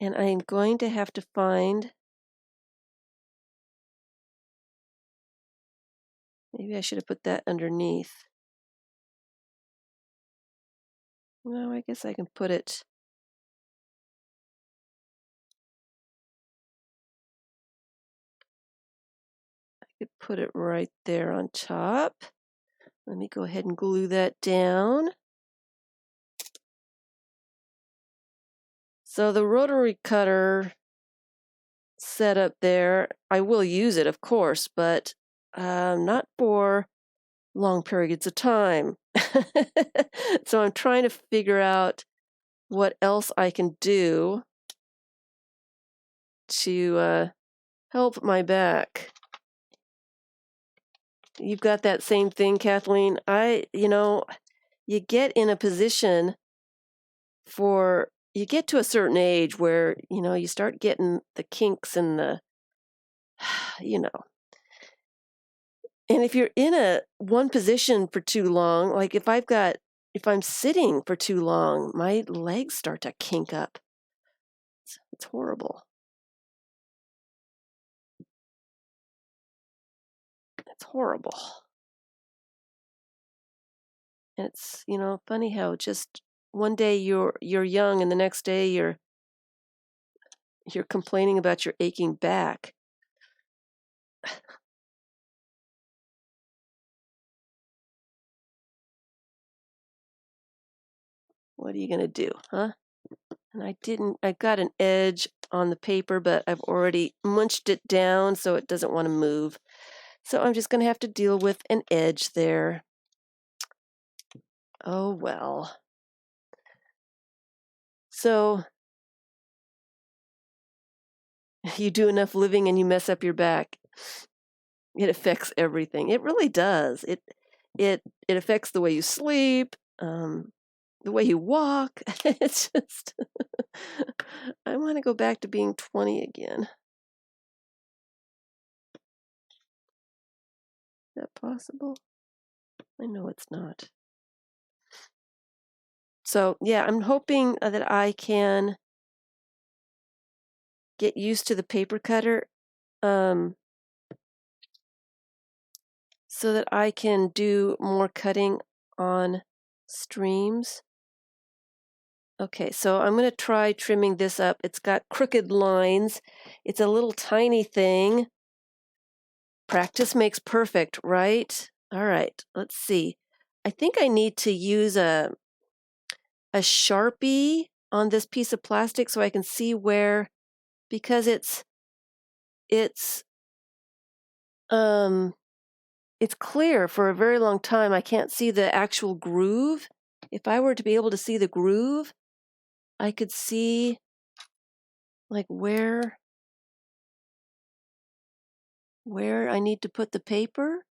A: And I'm going to have to find, maybe I should have put that underneath. No, I guess I can put it. I could put it right there on top. Let me go ahead and glue that down. So the rotary cutter setup there, I will use it, of course, but not for long periods of time. So I'm trying to figure out what else I can do to help my back. You've got that same thing, Kathleen. You get in a position you get to a certain age where, you start getting the kinks and the, you know. And if you're in one position for too long, like if I'm sitting for too long, my legs start to kink up. It's horrible. It's horrible. And it's, funny how just one day you're young and the next day you're complaining about your aching back. What are you going to do, huh? And I got an edge on the paper, but I've already munched it down so it doesn't want to move. So I'm just going to have to deal with an edge there. Oh, well. So you do enough living and you mess up your back. It affects everything. It really does. It affects the way you sleep, the way you walk. It's just, I want to go back to being 20 again. Is that possible? I know it's not. So, yeah, I'm hoping that I can get used to the paper cutter so that I can do more cutting on streams. Okay, so I'm going to try trimming this up. It's got crooked lines. It's a little tiny thing. Practice makes perfect, right? All right, let's see. I think I need to use a Sharpie on this piece of plastic so I can see where because it's clear for a very long time. I can't see the actual groove. If I were to be able to see the groove, I could see like where I need to put the paper,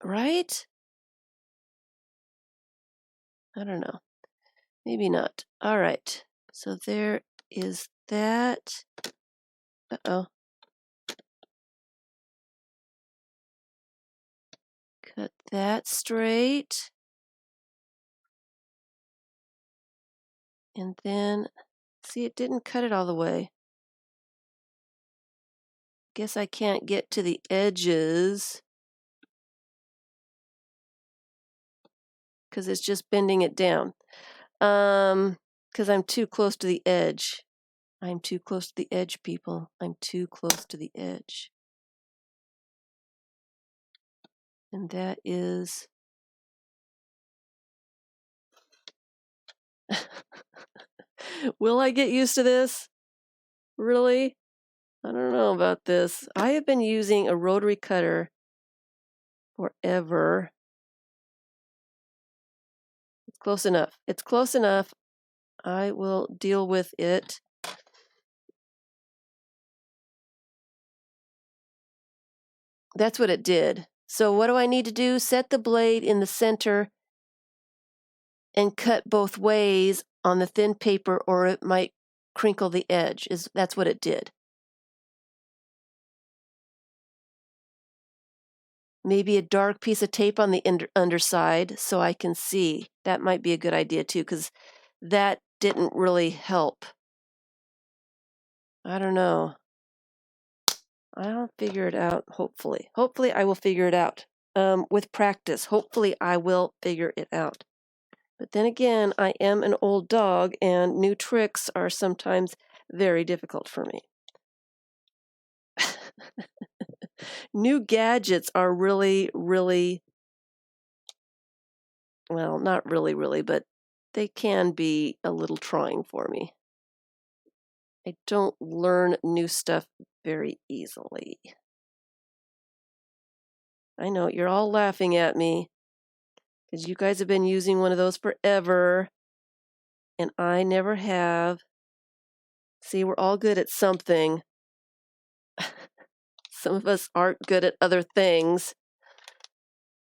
A: right? I don't know. Maybe not. All right. So there is that. Uh-oh. Cut that straight. And then, see, it didn't cut it all the way. Guess I can't get to the edges because it's just bending it down. Because I'm too close to the edge. I'm too close to the edge, people. I'm too close to the edge. And that is... Will I get used to this? Really? I don't know about this. I have been using a rotary cutter forever. It's close enough. It's close enough. I will deal with it. That's what it did. So what do I need to do? Set the blade in the center and cut both ways on the thin paper, or it might crinkle the edge. That's what it did. Maybe a dark piece of tape on the underside so I can see. That might be a good idea too, because that didn't really help. I don't know. I'll figure it out, hopefully. Hopefully I will figure it out. With practice, hopefully I will figure it out. But then again, I am an old dog, and new tricks are sometimes very difficult for me. New gadgets are really, really, well, not really, really, but they can be a little trying for me. I don't learn new stuff very easily. I know, you're all laughing at me because you guys have been using one of those forever, and I never have. See, we're all good at something. Some of us aren't good at other things.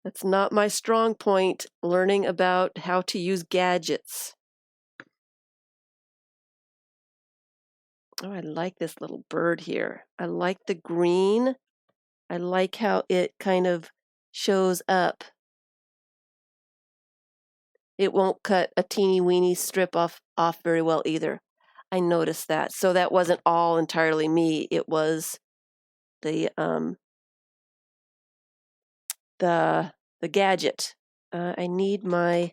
A: That's not my strong point, learning about how to use gadgets. Oh, I like this little bird here. I like the green. I like how it kind of shows up. It won't cut a teeny weeny strip off very well either. I noticed that. So that wasn't all entirely me. It was the gadget. I need my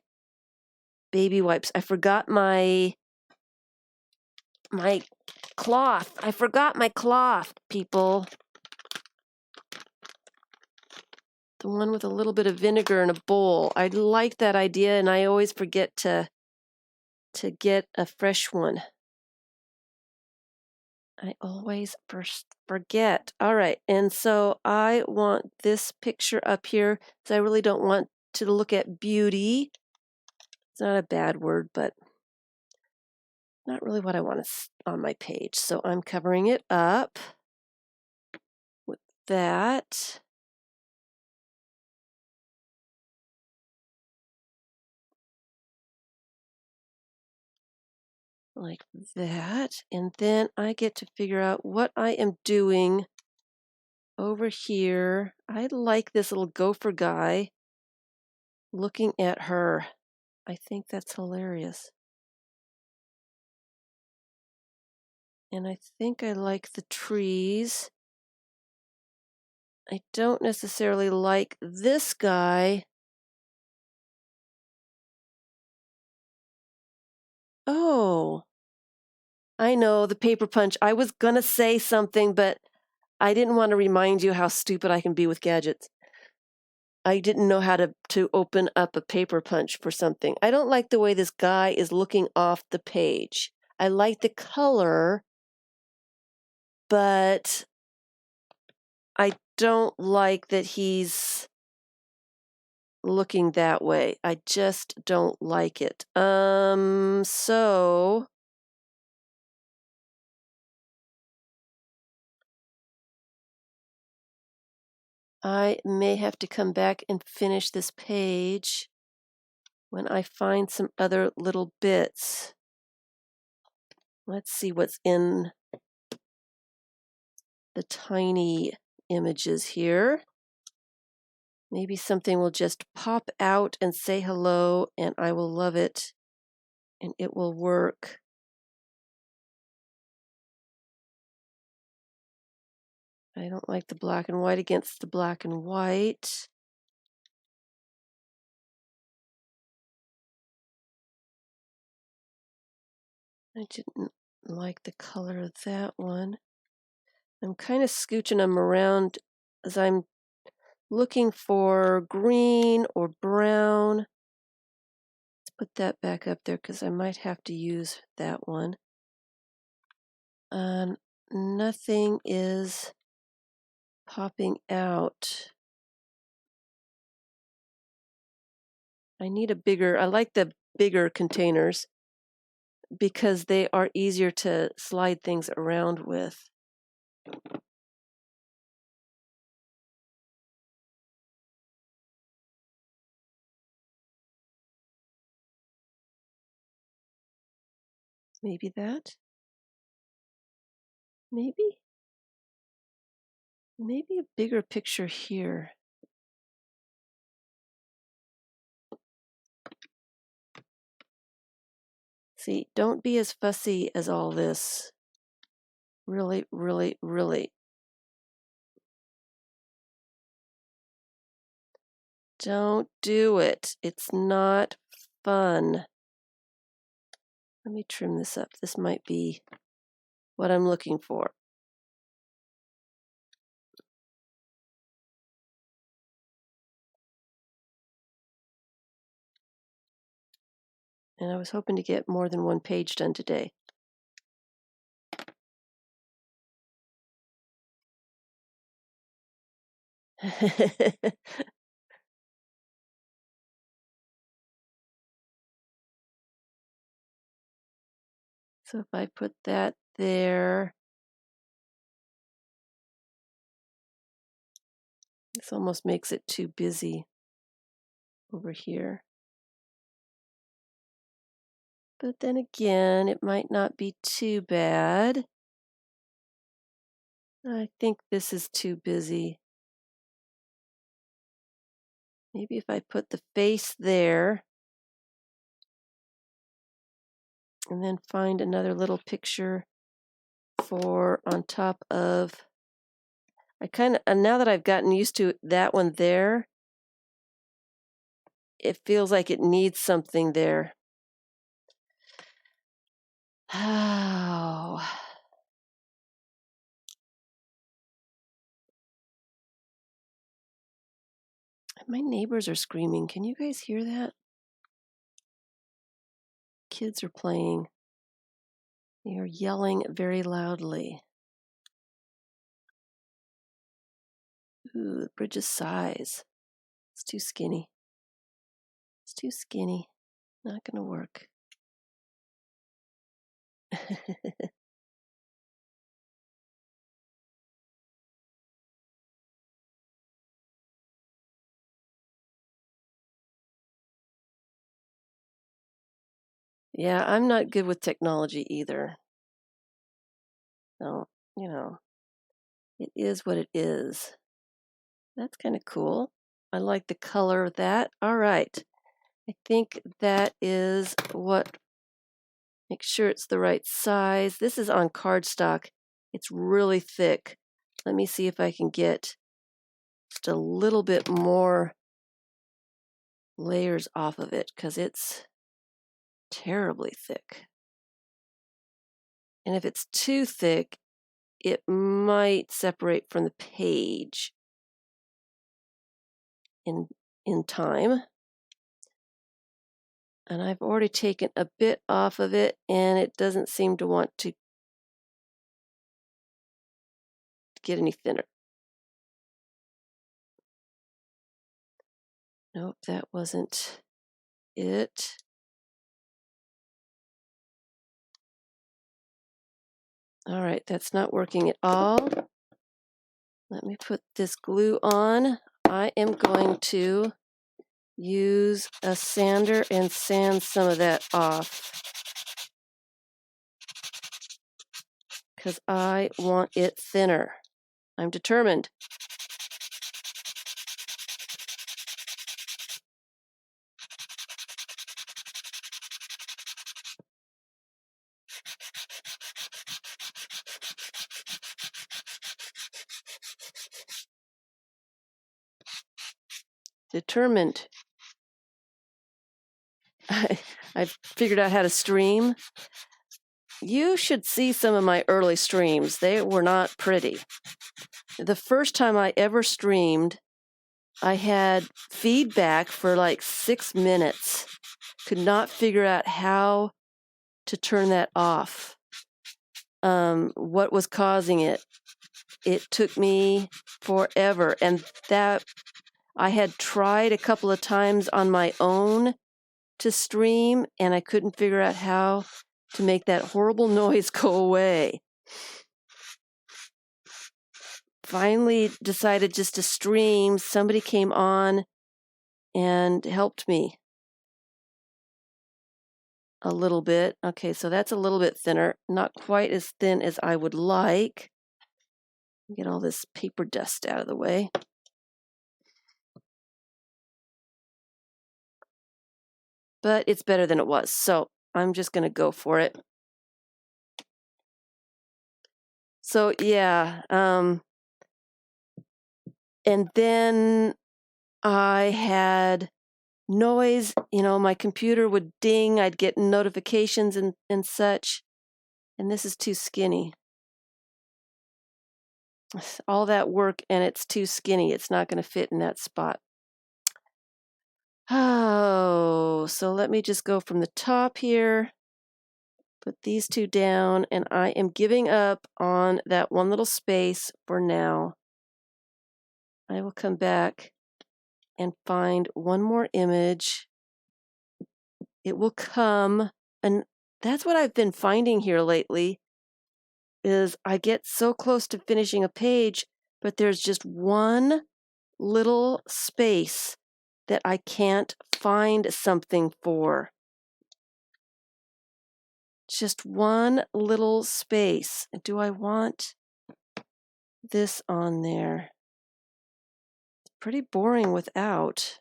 A: baby wipes. I forgot my cloth. I forgot my cloth, people. The one with a little bit of vinegar in a bowl. I like that idea, and I always forget to get a fresh one. I always forget. All right, and so I want this picture up here because I really don't want to look at beauty. It's not a bad word, but not really what I want on my page. So I'm covering it up with that. Like that. And then I get to figure out what I am doing over here. I like this little gopher guy looking at her. I think that's hilarious. And I think I like the trees. I don't necessarily like this guy. Oh, I know, the paper punch. I was gonna say something, but I didn't want to remind you how stupid I can be with gadgets. I didn't know how to open up a paper punch for something. I don't like the way this guy is looking off the page. I like the color, but I don't like that he's looking that way. I just don't like it. So I may have to come back and finish this page when I find some other little bits. Let's see what's in the tiny images here. Maybe something will just pop out and say hello, and I will love it, and it will work. I don't like the black and white against the black and white. I didn't like the color of that one. I'm kind of scooching them around as I'm looking for green or brown. Let's put that back up there because I might have to use that one. Nothing is popping out. I need a bigger, I like the bigger containers because they are easier to slide things around with. Maybe that? Maybe a bigger picture here. See, don't be as fussy as all this. Really, really, really. Don't do it. It's not fun. Let me trim this up. This might be what I'm looking for. And I was hoping to get more than one page done today. So if I put that there, this almost makes it too busy over here. But then again, it might not be too bad. I think this is too busy. Maybe if I put the face there and then find another little picture for on top of, now that I've gotten used to that one there, it feels like it needs something there. Oh. My neighbors are screaming. Can you guys hear that? Kids are playing. They are yelling very loudly. Ooh, the bridge's size. It's too skinny. It's too skinny. Not gonna work. Yeah, I'm not good with technology either. So, it is what it is. That's kind of cool. I like the color of that. All right. I think that is what, make sure it's the right size. This is on cardstock. It's really thick. Let me see if I can get just a little bit more layers off of it because it's terribly thick. And if it's too thick, it might separate from the page. in time. And I've already taken a bit off of it, and it doesn't seem to want to get any thinner. Nope, that wasn't it. All right, that's not working at all. Let me put this glue on. I am going to use a sander and sand some of that off, because I want it thinner. I'm determined. Determined. I've figured out how to stream. You should see some of my early streams. They were not pretty. The first time I ever streamed, I had feedback for like 6 minutes. Could not figure out how to turn that off. What was causing it? It took me forever. And that I had tried a couple of times on my own to stream, and I couldn't figure out how to make that horrible noise go away. Finally decided just to stream. Somebody came on and helped me a little bit. Okay, so that's a little bit thinner. Not quite as thin as I would like. Get all this paper dust out of the way. But it's better than it was, so I'm just going to go for it. So yeah, and then I had noise. My computer would ding. I'd get notifications and such. And this is too skinny. All that work and it's too skinny. It's not going to fit in that spot. Oh, so let me just go from the top here, put these two down, and I am giving up on that one little space for now. I will come back and find one more image. It will come, and that's what I've been finding here lately, is I get so close to finishing a page, but there's just one little space that I can't find something for. Just one little space. Do I want this on there? It's pretty boring without.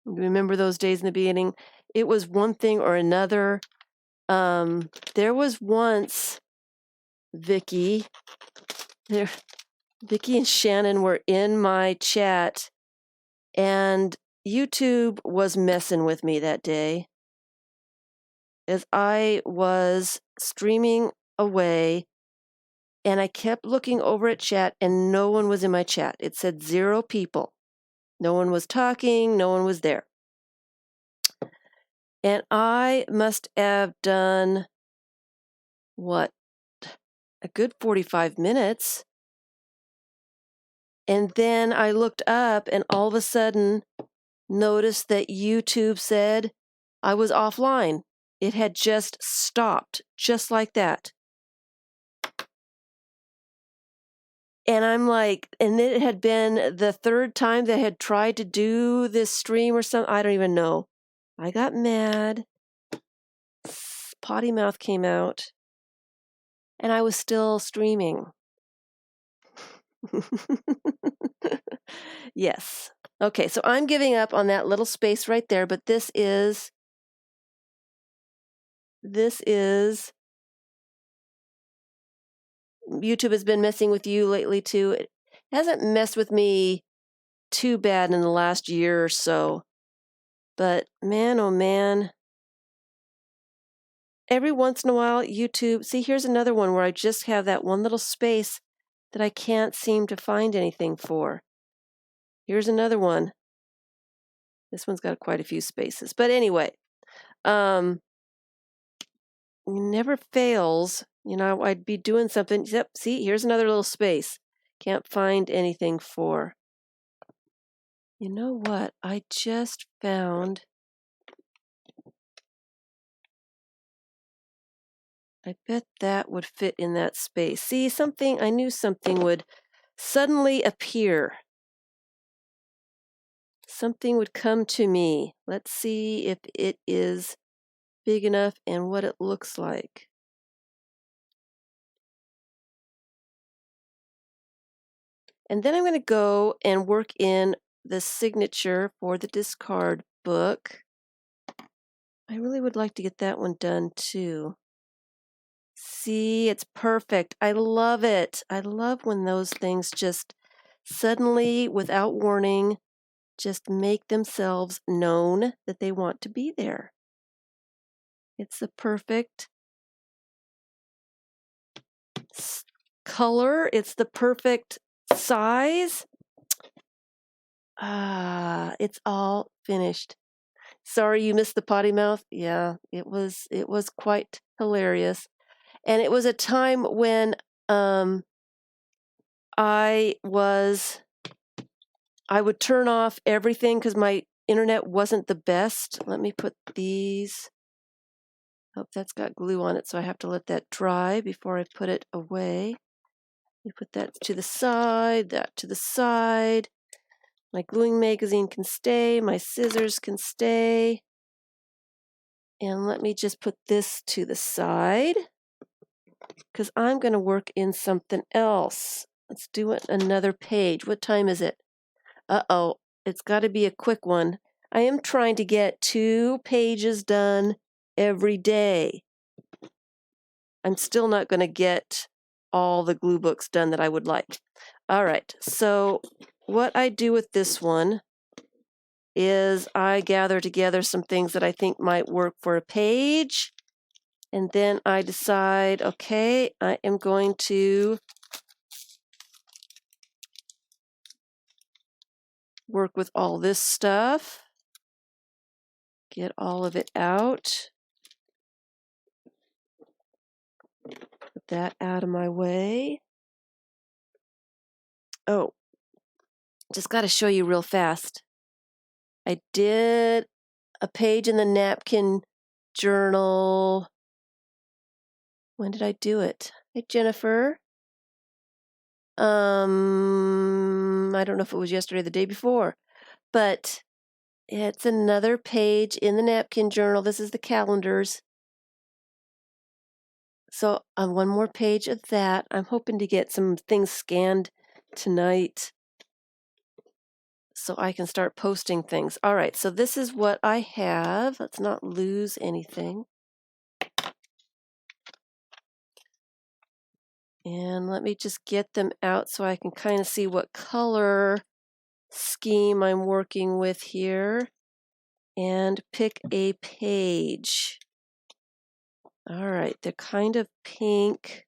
A: Remember those days in the beginning? It was one thing or another. There was once Vicky and Shannon were in my chat, and YouTube was messing with me that day as I was streaming away, and I kept looking over at chat, and no one was in my chat. It said 0 people. No one was talking. No one was there. And I must have done, what, a good 45 minutes. And then I looked up and all of a sudden noticed that YouTube said I was offline. It had just stopped, just like that. And I'm like, and it had been the 3rd time that I had tried to do this stream or something. I don't even know. I got mad. Potty mouth came out. And I was still streaming. Yes. Okay, so I'm giving up on that little space right there, but this is YouTube has been messing with you lately too. It hasn't messed with me too bad in the last year or so. But man, oh man, every once in a while, YouTube, see, here's another one where I just have that one little space that I can't seem to find anything for. Here's another one. This one's got quite a few spaces. But anyway, never fails. You know, I'd be doing something. Yep, see, here's another little space. Can't find anything for. You know what? I just found. I bet that would fit in that space. See, something, I knew something would suddenly appear. Something would come to me. Let's see if it is big enough and what it looks like. And then I'm going to go and work in the signature for the discard book. I really would like to get that one done too. See, it's perfect. I love it. I love when those things just suddenly, without warning, just make themselves known that they want to be there. It's the perfect color. It's the perfect size. It's all finished. Sorry you missed the potty mouth. Yeah, it was quite hilarious. And it was a time when I would turn off everything because my internet wasn't the best. Let me put these. Oh, that's got glue on it, so I have to let that dry before I put it away. You put that to the side, that to the side. My gluing magazine can stay, my scissors can stay. And let me just put this to the side because I'm going to work in something else. Let's do it another page. What time is it? Uh-oh, it's got to be a quick one. I am trying to get 2 pages done every day. I'm still not going to get all the glue books done that I would like. All right, so what I do with this one is I gather together some things that I think might work for a page, and then I decide, okay, I am going to work with all this stuff, get all of it out, put that out of my way. Oh, just got to show you real fast. I did a page in the napkin journal. When did I do it? Hey, Jennifer. I don't know if it was yesterday or the day before, but it's another page in the napkin journal. This is the calendars. So on one more page of that, I'm hoping to get some things scanned tonight so I can start posting things. All right, so this is what I have. Let's not lose anything. And let me just get them out so I can kind of see what color scheme I'm working with here. And pick a page. All right, they're kind of pink.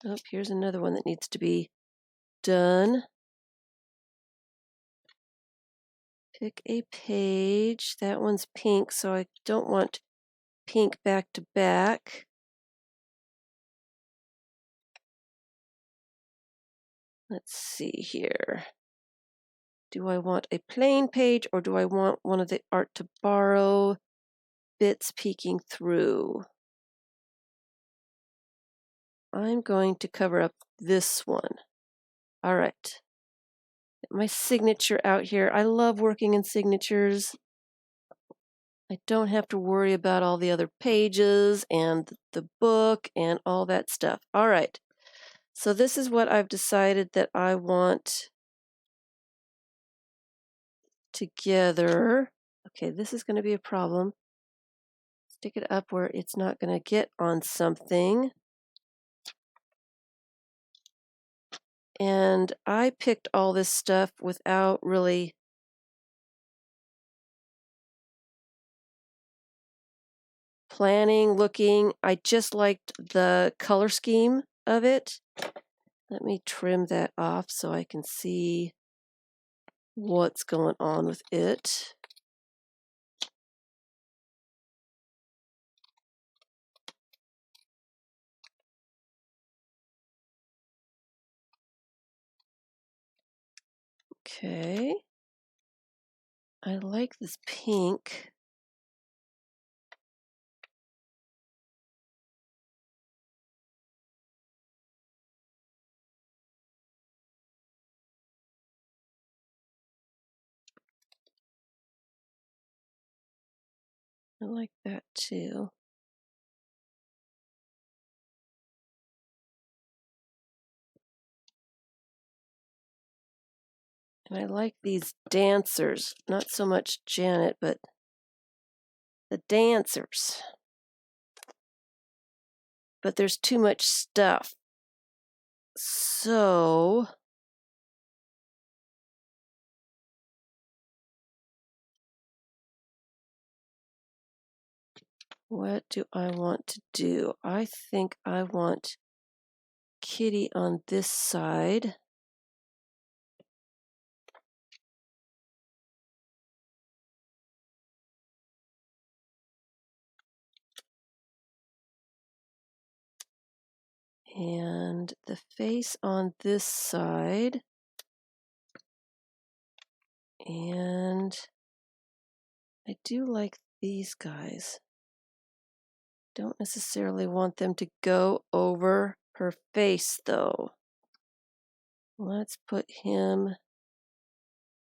A: Oh, here's another one that needs to be done. Pick a page. That one's pink, so I don't want pink back to back. Let's see here. Do I want a plain page or do I want one of the Art to Borrow bits peeking through? I'm going to cover up this one. All right. My signature out here. I love working in signatures. I don't have to worry about all the other pages and the book and all that stuff. All right. So this is what I've decided that I want together. Okay, this is going to be a problem. Stick it up where it's not going to get on something. And I picked all this stuff without really planning, looking. I just liked the color scheme of it. Let me trim that off so I can see what's going on with it. Okay. I like this pink. I like that too. And I like these dancers. Not so much Janet, but the dancers. But there's too much stuff. So what do I want to do? I think I want Kitty on this side. And the face on this side. And I do like these guys. Don't necessarily want them to go over her face though. Let's put him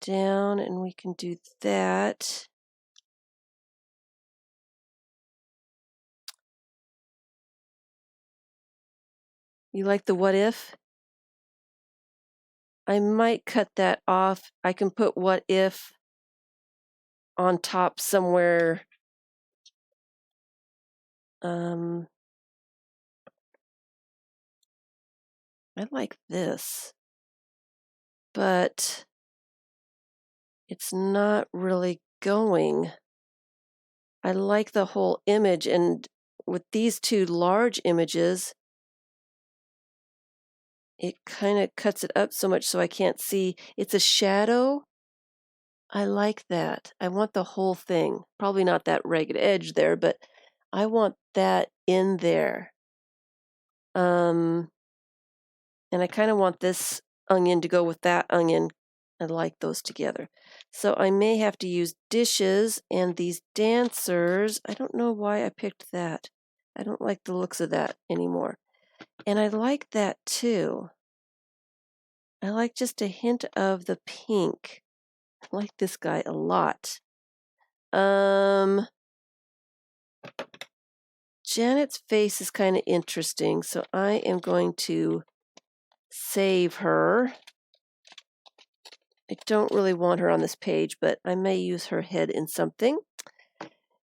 A: down and we can do that. You like the what if? I might cut that off. I can put what if on top somewhere. I like this, but it's not really going. I like the whole image, and with these two large images, it kind of cuts it up so much so I can't see. It's a shadow. I like that. I want the whole thing. Probably not that ragged edge there, but I want that in there. And I kind of want this onion to go with that onion. I like those together. So I may have to use dishes and these dancers. I don't know why I picked that. I don't like the looks of that anymore. And I like that too. I like just a hint of the pink. I like this guy a lot. Janet's face is kind of interesting, so I am going to save her. I don't really want her on this page, but I may use her head in something.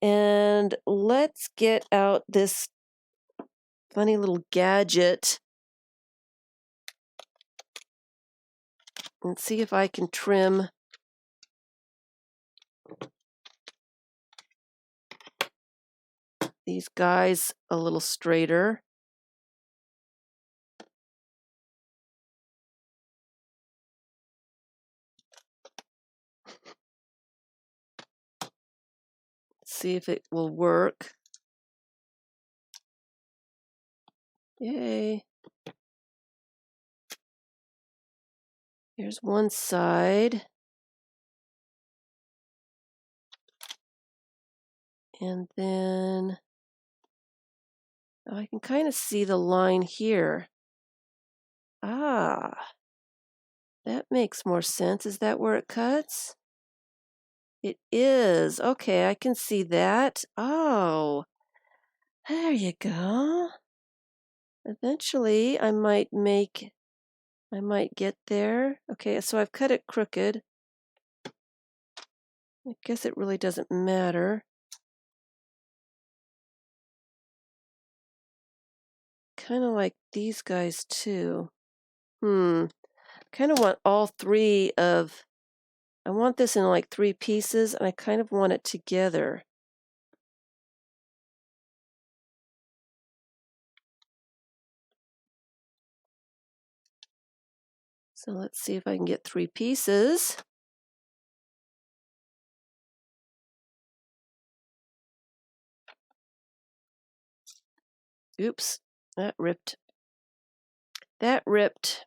A: And let's get out this funny little gadget and see if I can trim these guys a little straighter. See if it will work. Yay. Here's one side. And then I can kind of see the line here. Ah, that makes more sense. Is that where it cuts? It is. Okay, I can see that. Oh, there you go. Eventually, I might get there. Okay, so I've cut it crooked. I guess it really doesn't matter. Kind of like these guys too. Kind of want all three of, I want this in like 3 pieces and I kind of want it together. So let's see if I can get 3 pieces. Oops, that ripped. That ripped.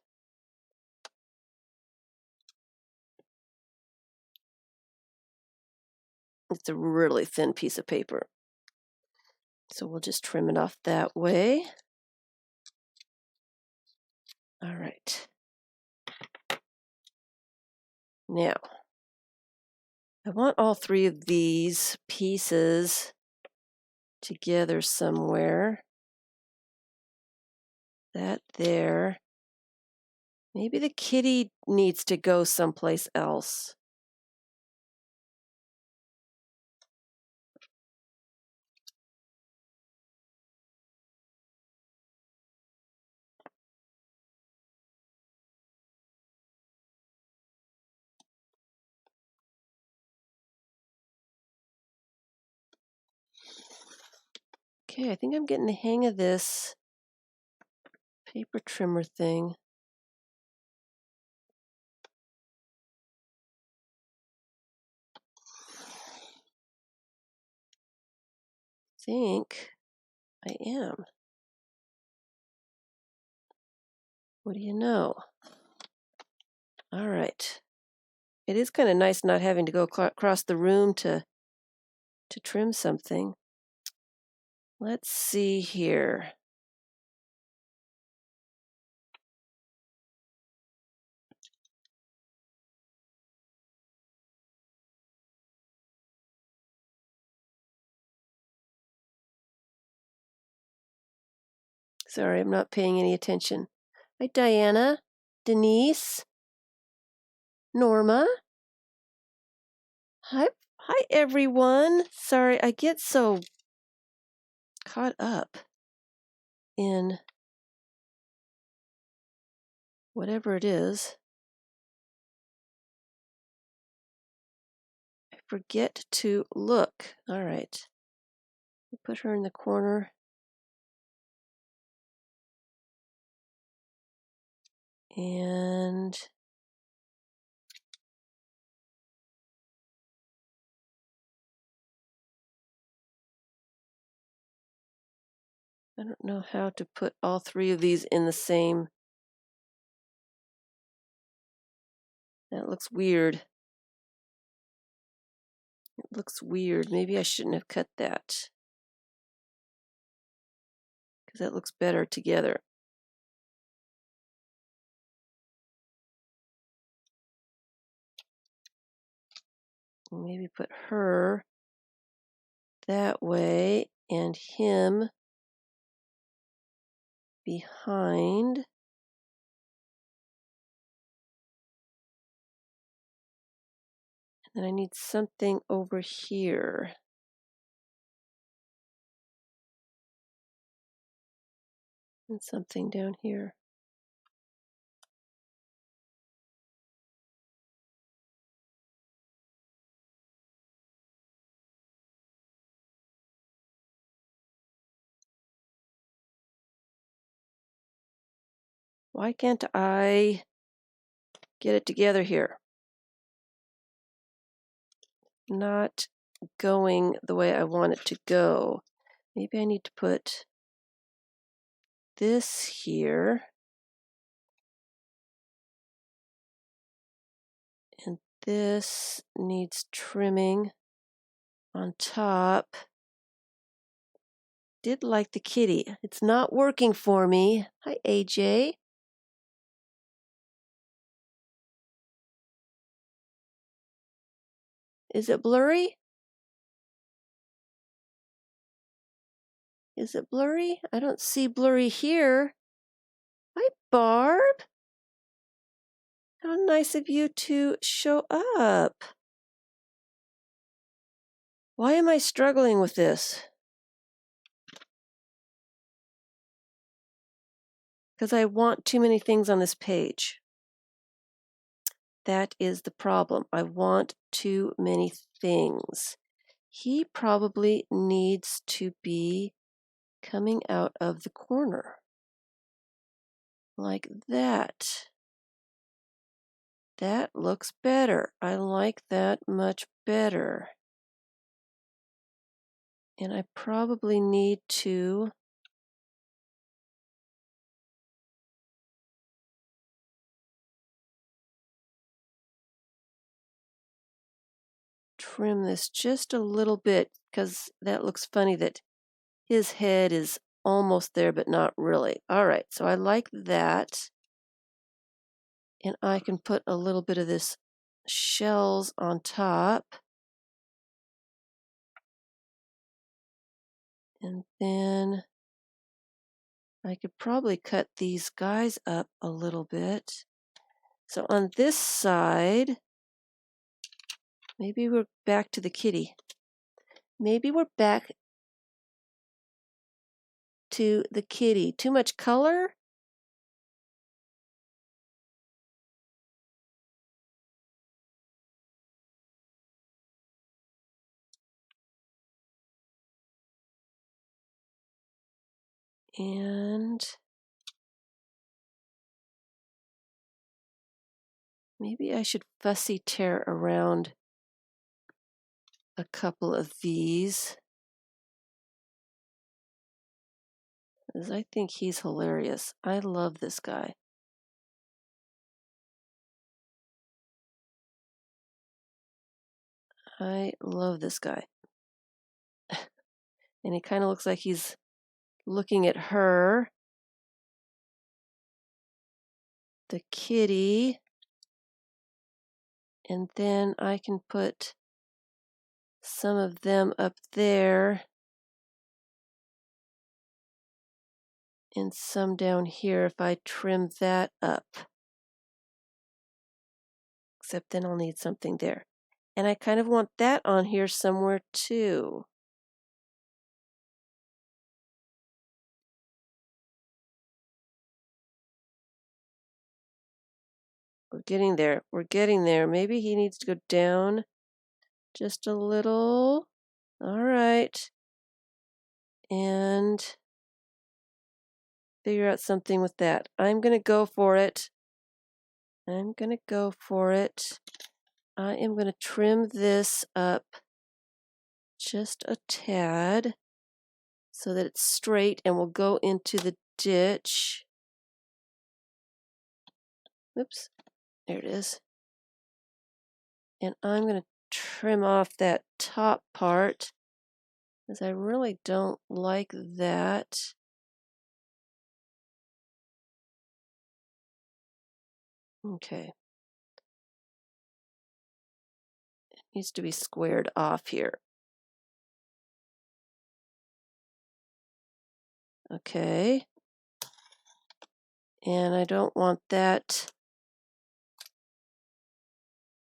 A: It's a really thin piece of paper. So we'll just trim it off that way. All right. Now, I want all 3 of these pieces together somewhere. That there. Maybe the kitty needs to go someplace else. Okay, I think I'm getting the hang of this paper trimmer thing. I think I am. What do you know? All right. It is kind of nice not having to go across the room to trim something. Let's see here. Sorry, I'm not paying any attention. Hi, Diana, Denise, Norma. Hi, everyone. Sorry, I get so caught up in whatever it is. I forget to look. All right. Put her in the corner. And I don't know how to put all 3 of these in the same. That looks weird. It looks weird. Maybe I shouldn't have cut that, because that looks better together. Maybe put her that way and him behind. And then I need something over here. And something down here. Why can't I get it together here? Not going the way I want it to go. Maybe I need to put this here. And this needs trimming on top. Did like the kitty. It's not working for me. Hi, AJ. Is it blurry? Is it blurry? I don't see blurry here. Hi, Barb. How nice of you to show up. Why am I struggling with this? Because I want too many things on this page. That is the problem. I want too many things. He probably needs to be coming out of the corner. Like that. That looks better. I like that much better. And I probably need to trim this just a little bit because that looks funny that his head is almost there but not really. All right, so I like that. And I can put a little bit of this shells on top. And then I could probably cut these guys up a little bit. So on this side, maybe we're back to the kitty. Maybe we're back to the kitty. Too much color? And maybe I should fussy tear around a couple of these, because I think he's hilarious. I love this guy. I love this guy. And he kind of looks like he's looking at her. The kitty. And then I can put some of them up there and some down here if I trim that up. Except then I'll need something there. And I kind of want that on here somewhere too. We're getting there. We're getting there. Maybe he needs to go down just a little. All right. And figure out something with that. I'm going to go for it. I'm going to go for it. I am going to trim this up just a tad so that it's straight and will go into the ditch. Oops, there it is. And I'm going to trim off that top part because I really don't like that. Okay. It needs to be squared off here. Okay. And I don't want that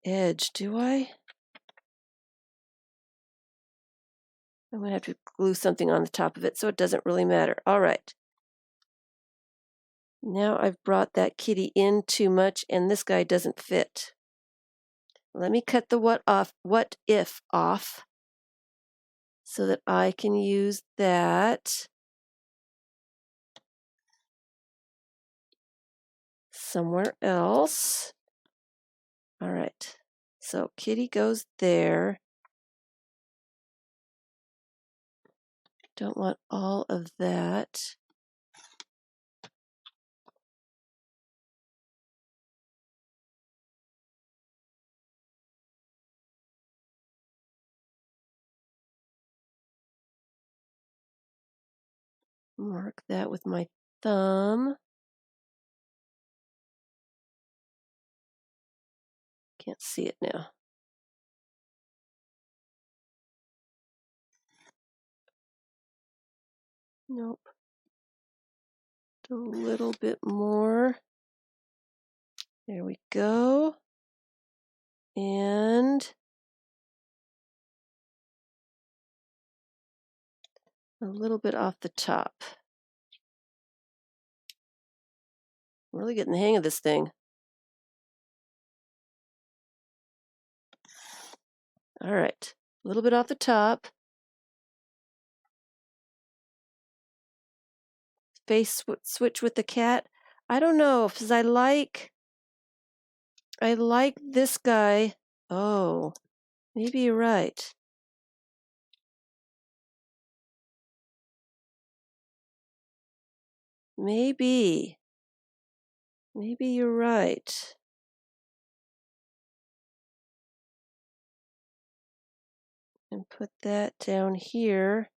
A: edge, do I? I'm going to have to glue something on the top of it so it doesn't really matter. All right. Now I've brought that kitty in too much and this guy doesn't fit. Let me cut the what if off so that I can use that somewhere else. All right. So kitty goes there. Don't want all of that. Mark that with my thumb. Can't see it now. Nope. A little bit more. There we go. And a little bit off the top. I'm really getting the hang of this thing. All right. A little bit off the top. Face switch with the cat. I don't know, because I like I like this guy. Oh, maybe you're right. Maybe you're right. And put that down here.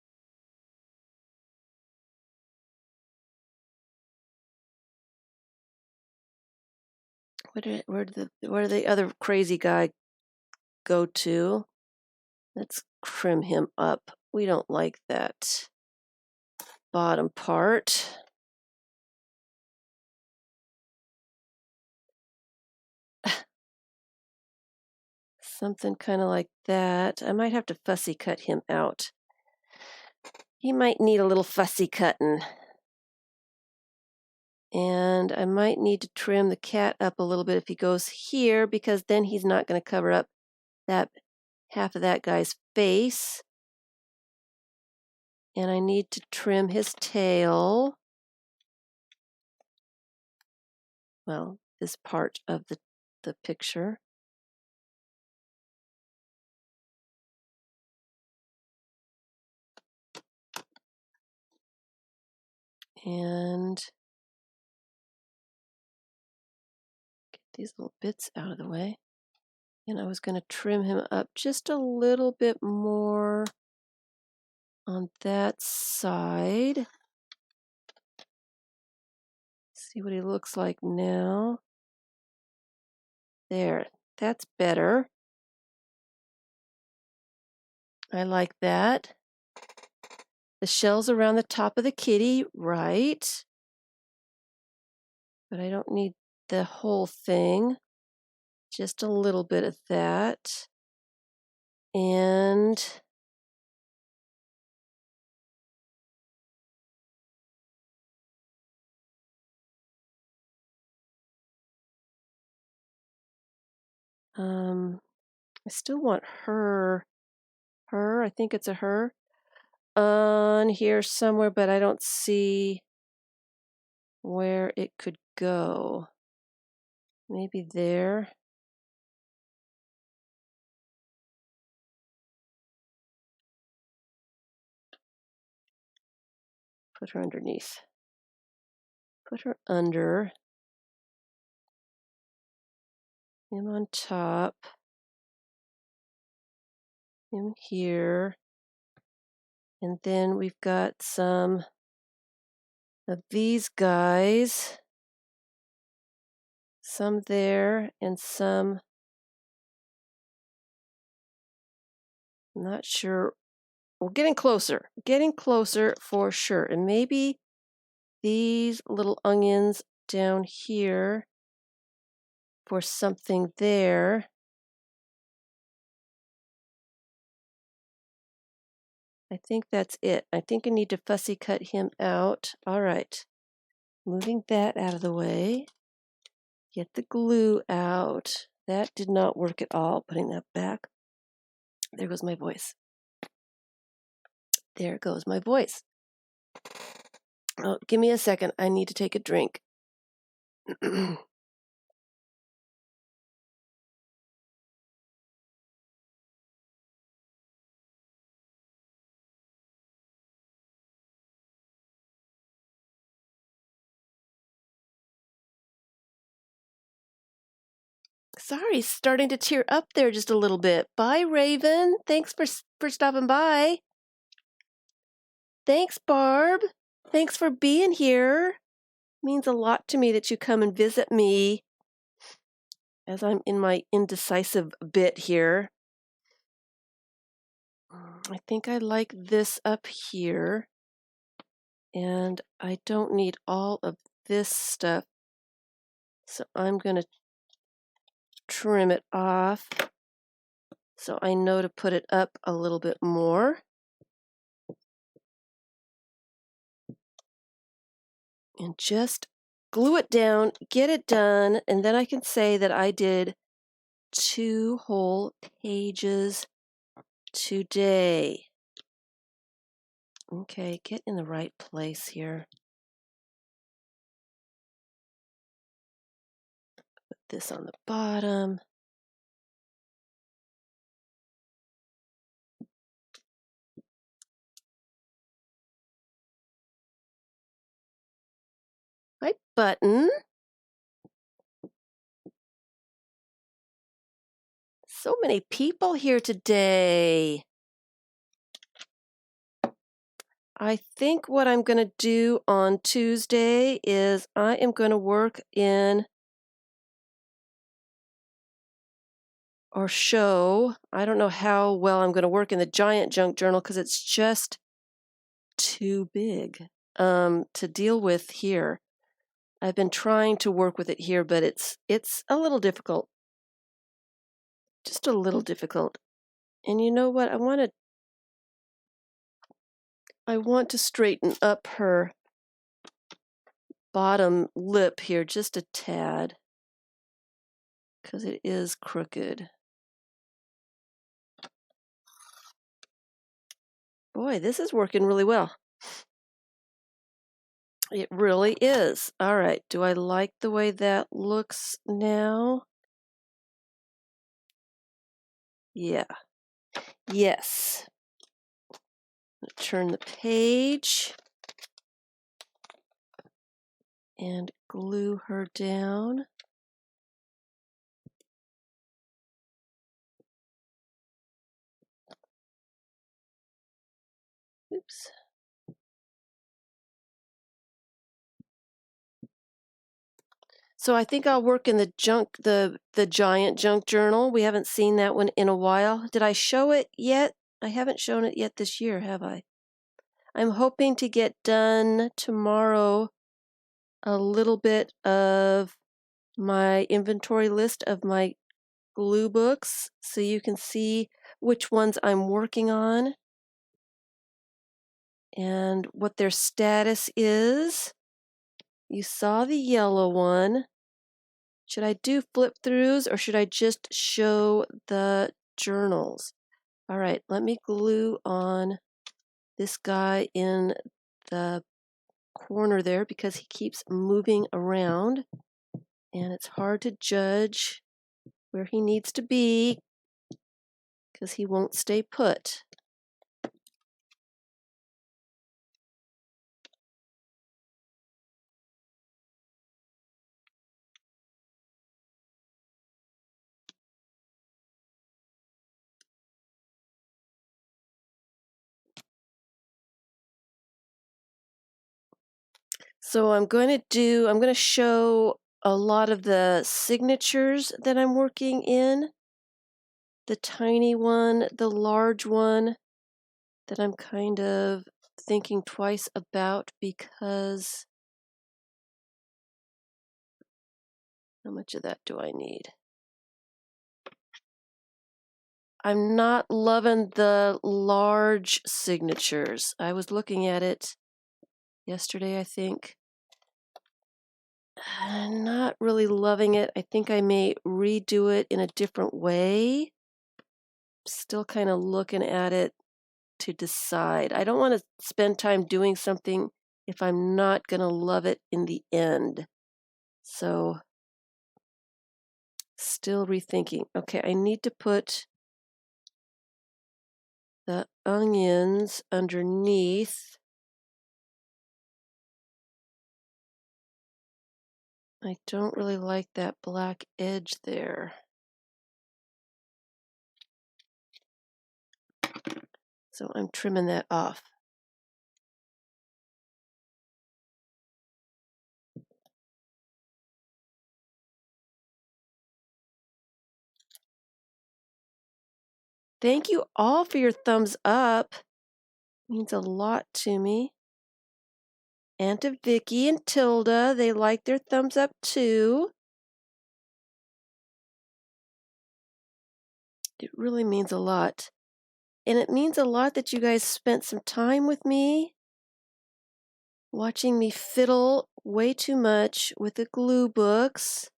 A: Where did the other crazy guy go to? Let's trim him up. We don't like that bottom part. Something kind of like that. I might have to fussy cut him out. He might need a little fussy cutting. And I might need to trim the cat up a little bit if he goes here, because then he's not going to cover up that half of that guy's face. And I need to trim his tail. Well, this part of the picture. And get these little bits out of the way. And I was going to trim him up just a little bit more on that side. See what he looks like now. There, that's better. I like that. The shell's around the top of the kitty, right? But I don't need the whole thing. Just a little bit of that. And I still want her, I think it's a her, on here somewhere, but I don't see where it could go. Maybe there. Put her underneath. Put her under. Him on top. Him here. And then we've got some of these guys. Some there and some, I'm not sure. We're getting closer for sure. And maybe these little onions down here for something there. I think that's it. I think I need to fussy cut him out. All right. Moving that out of the way. Get the glue out. That did not work at all, putting that back. There goes my voice. There goes my voice. Oh, give me a second. I need to take a drink. Sorry, starting to tear up there just a little bit. Bye, Raven. Thanks for stopping by. Thanks, Barb. Thanks for being here. Means a lot to me that you come and visit me as I'm in my indecisive bit here. I think I like this up here. And I don't need all of this stuff. So I'm going to trim it off so I know to put it up a little bit more. And just glue it down, get it done, and then I can say that I did 2 whole pages today. Okay, get in the right place here. Put this on the bottom. Right button. So many people here today. I think what I'm going to do on Tuesday is I am going to work in or show. I don't know how well I'm going to work in the giant junk journal because it's just too big to deal with here. I've been trying to work with it here, but it's a little difficult. Just a little difficult. And you know what? I want to straighten up her bottom lip here just a tad because it is crooked. Boy, this is working really well. It really is. All right. Do I like the way that looks now? Yeah. Yes. Turn the page and glue her down. Oops. So I think I'll work in the giant junk journal. We haven't seen that one in a while. Did I show it yet? I haven't shown it yet this year, have I? I'm hoping to get done tomorrow a little bit of my inventory list of my glue books so you can see which ones I'm working on and what their status is. You saw the yellow one. Should I do flip throughs or should I just show the journals? All right, let me glue on this guy in the corner there because he keeps moving around and it's hard to judge where he needs to be because he won't stay put. So I'm going to show a lot of the signatures that I'm working in. The tiny one, the large one that I'm kind of thinking twice about because how much of that do I need? I'm not loving the large signatures. I was looking at it yesterday, I think. I'm not really loving it. I think I may redo it in a different way. Still kind of looking at it to decide. I don't want to spend time doing something if I'm not going to love it in the end. So, still rethinking. Okay, I need to put the onions underneath. I don't really like that black edge there. So I'm trimming that off. Thank you all for your thumbs up. It means a lot to me. And to Vicky and Tilda, they like their thumbs up too. It really means a lot. And it means a lot that you guys spent some time with me, watching me fiddle way too much with the glue books.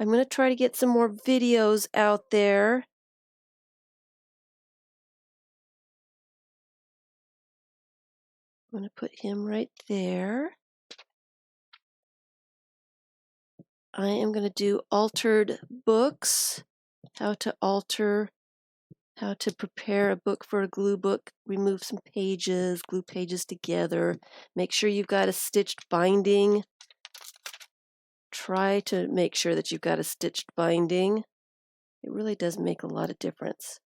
A: I'm going to try to get some more videos out there. I'm going to put him right there. I am going to do altered books, how to prepare a book for a glue book, remove some pages, glue pages together. Make sure you've got a stitched binding. Try to make sure that you've got a stitched binding. It really does make a lot of difference.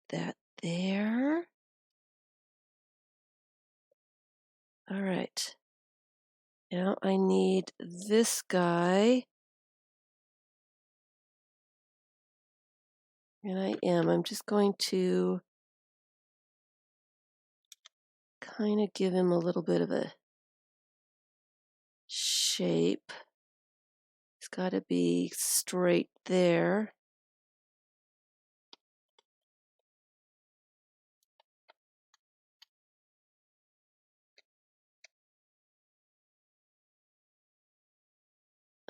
A: That there. All right. Now I need this guy. And I'm just going to kind of give him a little bit of a shape. It's got to be straight there.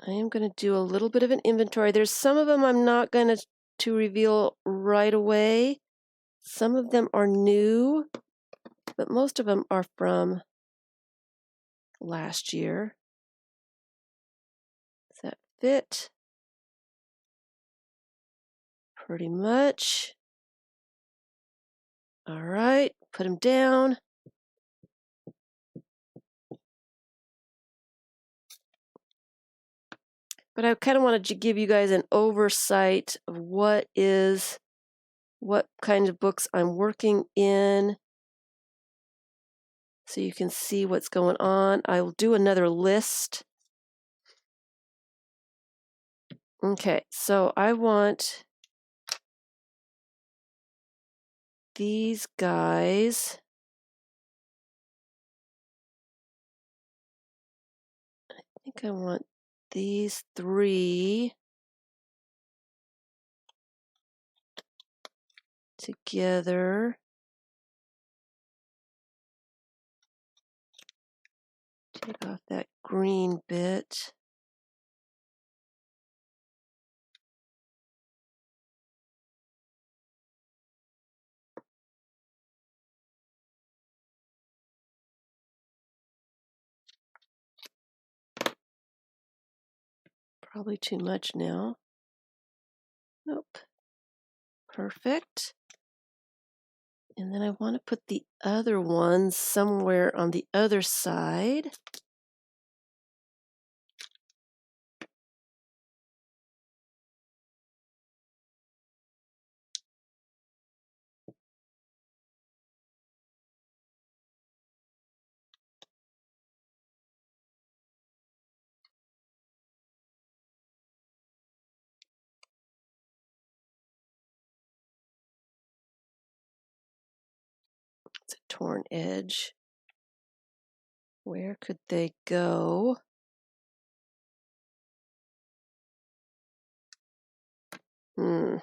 A: I am going to do a little bit of an inventory. There's some of them I'm not going to reveal right away. Some of them are new, but most of them are from last year. Does that fit? Pretty much. All right, put them down. But I kind of wanted to give you guys an oversight of what kind of books I'm working in, so you can see what's going on. I will do another list. Okay, so I want these guys. I think I want these three together. Take off that green bit. Probably too much now. Nope. Perfect. And then I want to put the other ones somewhere on the other side. It's a torn edge. Where could they go? They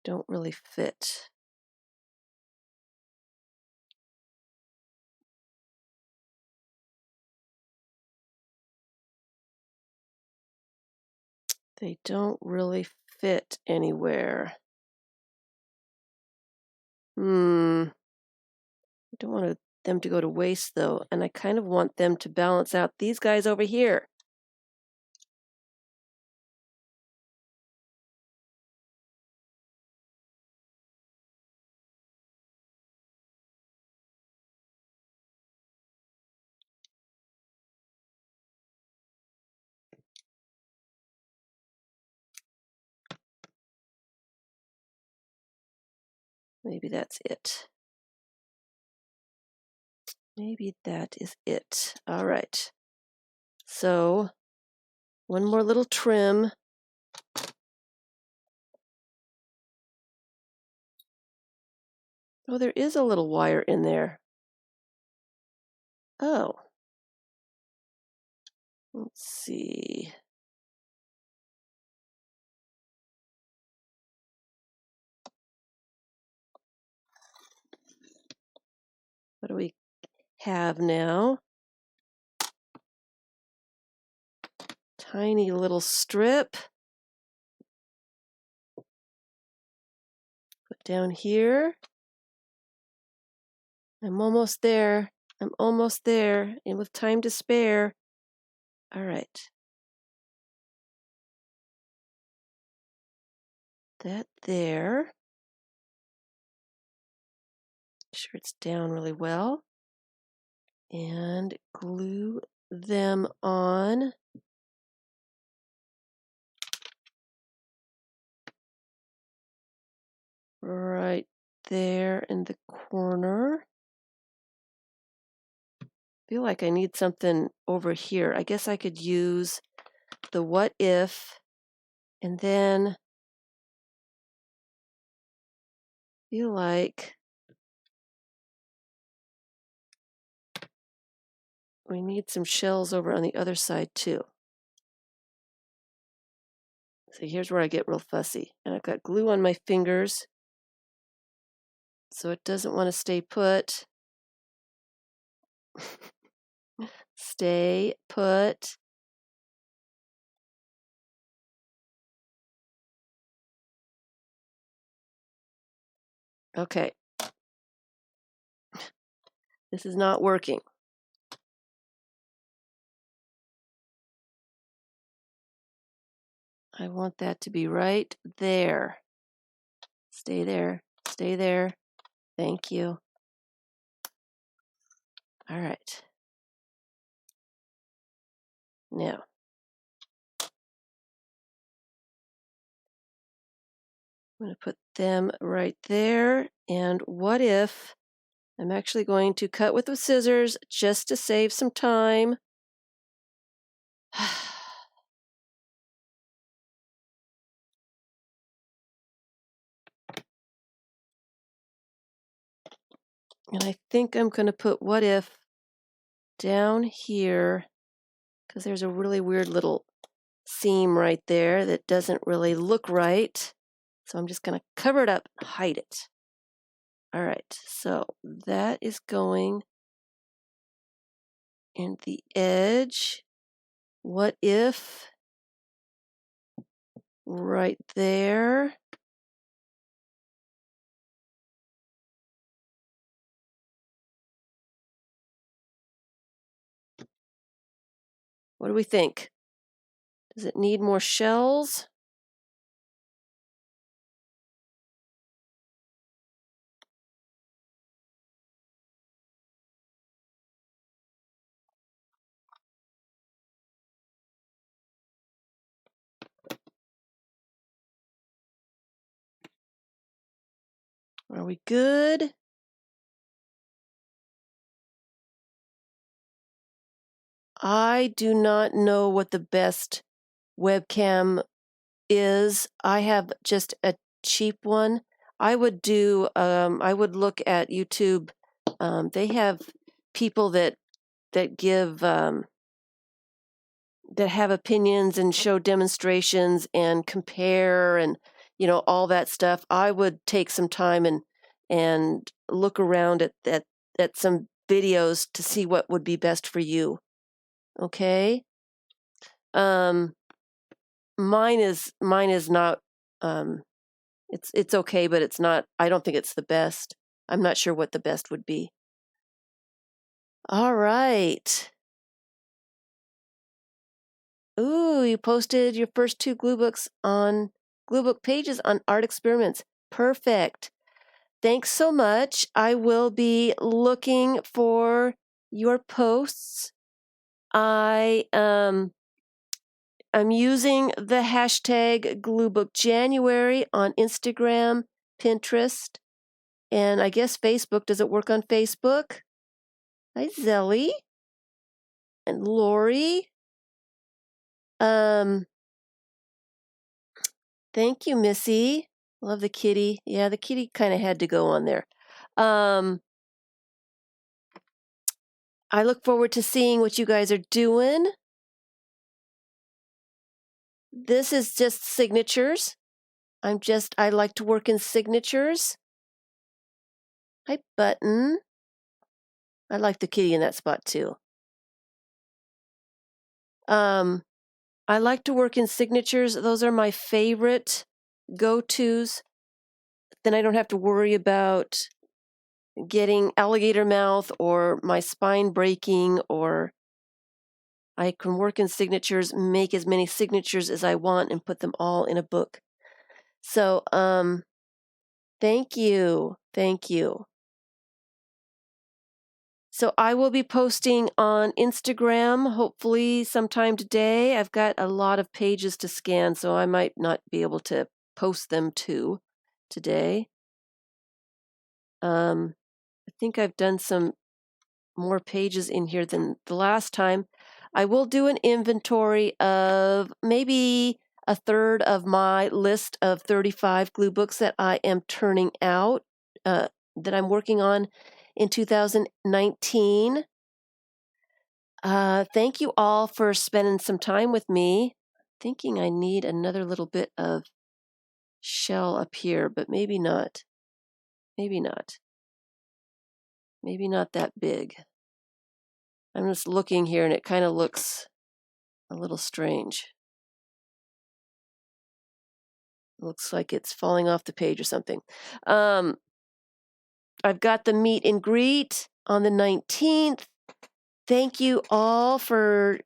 A: don't really fit. They don't really fit anywhere. I don't want them to go to waste though, and I kind of want them to balance out these guys over here. Maybe that's it. Maybe that is it. All right. So, one more little trim. Oh, there is a little wire in there. Oh. Let's see. What do we have now? Tiny little strip. Put down here. I'm almost there. I'm almost there, and with time to spare. All right. That there. Make sure it's down really well. And glue them on. Right there in the corner. Feel like I need something over here. I guess I could use the what if, and then feel like we need some shells over on the other side too. So here's where I get real fussy. And I've got glue on my fingers, so it doesn't want to stay put. Stay put. Okay. This is not working. I want that to be right there. Stay there. Stay there. Thank you. All right. Now, I'm going to put them right there. And what if I'm actually going to cut with the scissors just to save some time? And I think I'm going to put what if down here, because there's a really weird little seam right there that doesn't really look right. So I'm just going to cover it up, hide it. All right, so that is going in the edge. What if right there? What do we think? Does it need more shells? Are we good? I do not know what the best webcam is. I have just a cheap one. I would look at YouTube. They have people that give that have opinions and show demonstrations and compare and all that stuff. I would take some time and look around at some videos to see what would be best for you. Okay? Um mine is not it's okay, but it's not, I don't think it's the best. I'm not sure what the best would be. All right. Ooh, you posted your first 2 glue book pages on art experiments. Perfect. Thanks so much. I will be looking for your posts. I'm using the hashtag gluebookjanuary on Instagram, Pinterest, and I guess Facebook. Does it work on Facebook? Hi, Zelly and Lori. Thank you, Missy. Love the kitty. Yeah, the kitty kind of had to go on there. I look forward to seeing what you guys are doing. This is just signatures. I like to work in signatures. Hi, Button. I like the kitty in that spot too. I like to work in signatures. Those are my favorite go-tos. Then I don't have to worry about getting alligator mouth or my spine breaking, or I can work in signatures, make as many signatures as I want and put them all in a book. So, thank you. Thank you. So I will be posting on Instagram hopefully sometime today. I've got a lot of pages to scan, so I might not be able to post them too today. I think I've done some more pages in here than the last time. I will do an inventory of maybe a third of my list of 35 glue books that I am turning out, that I'm working on in 2019. Thank you all for spending some time with me. Thinking I need another little bit of shell up here, but maybe not. Maybe not. Maybe not that big. I'm just looking here and it kind of looks a little strange. Looks like it's falling off the page or something. I've got the meet and greet on the 19th. Thank you all for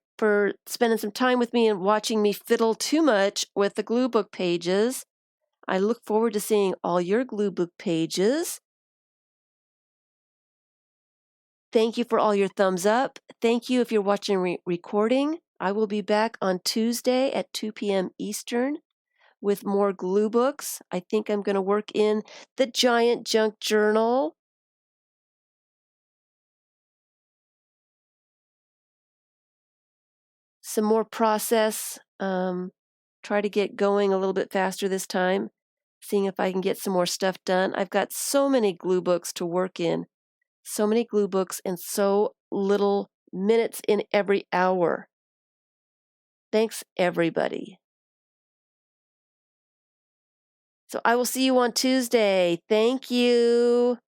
A: spending some time with me and watching me fiddle too much with the glue book pages. I look forward to seeing all your glue book pages. Thank you for all your thumbs up. Thank you if you're watching recording. I will be back on Tuesday at 2 p.m. Eastern with more glue books. I think I'm going to work in the Giant Junk Journal. Some more process. Try to get going a little bit faster this time, seeing if I can get some more stuff done. I've got so many glue books to work in. So many glue books and so little minutes in every hour. Thanks, everybody. So I will see you on Tuesday. Thank you.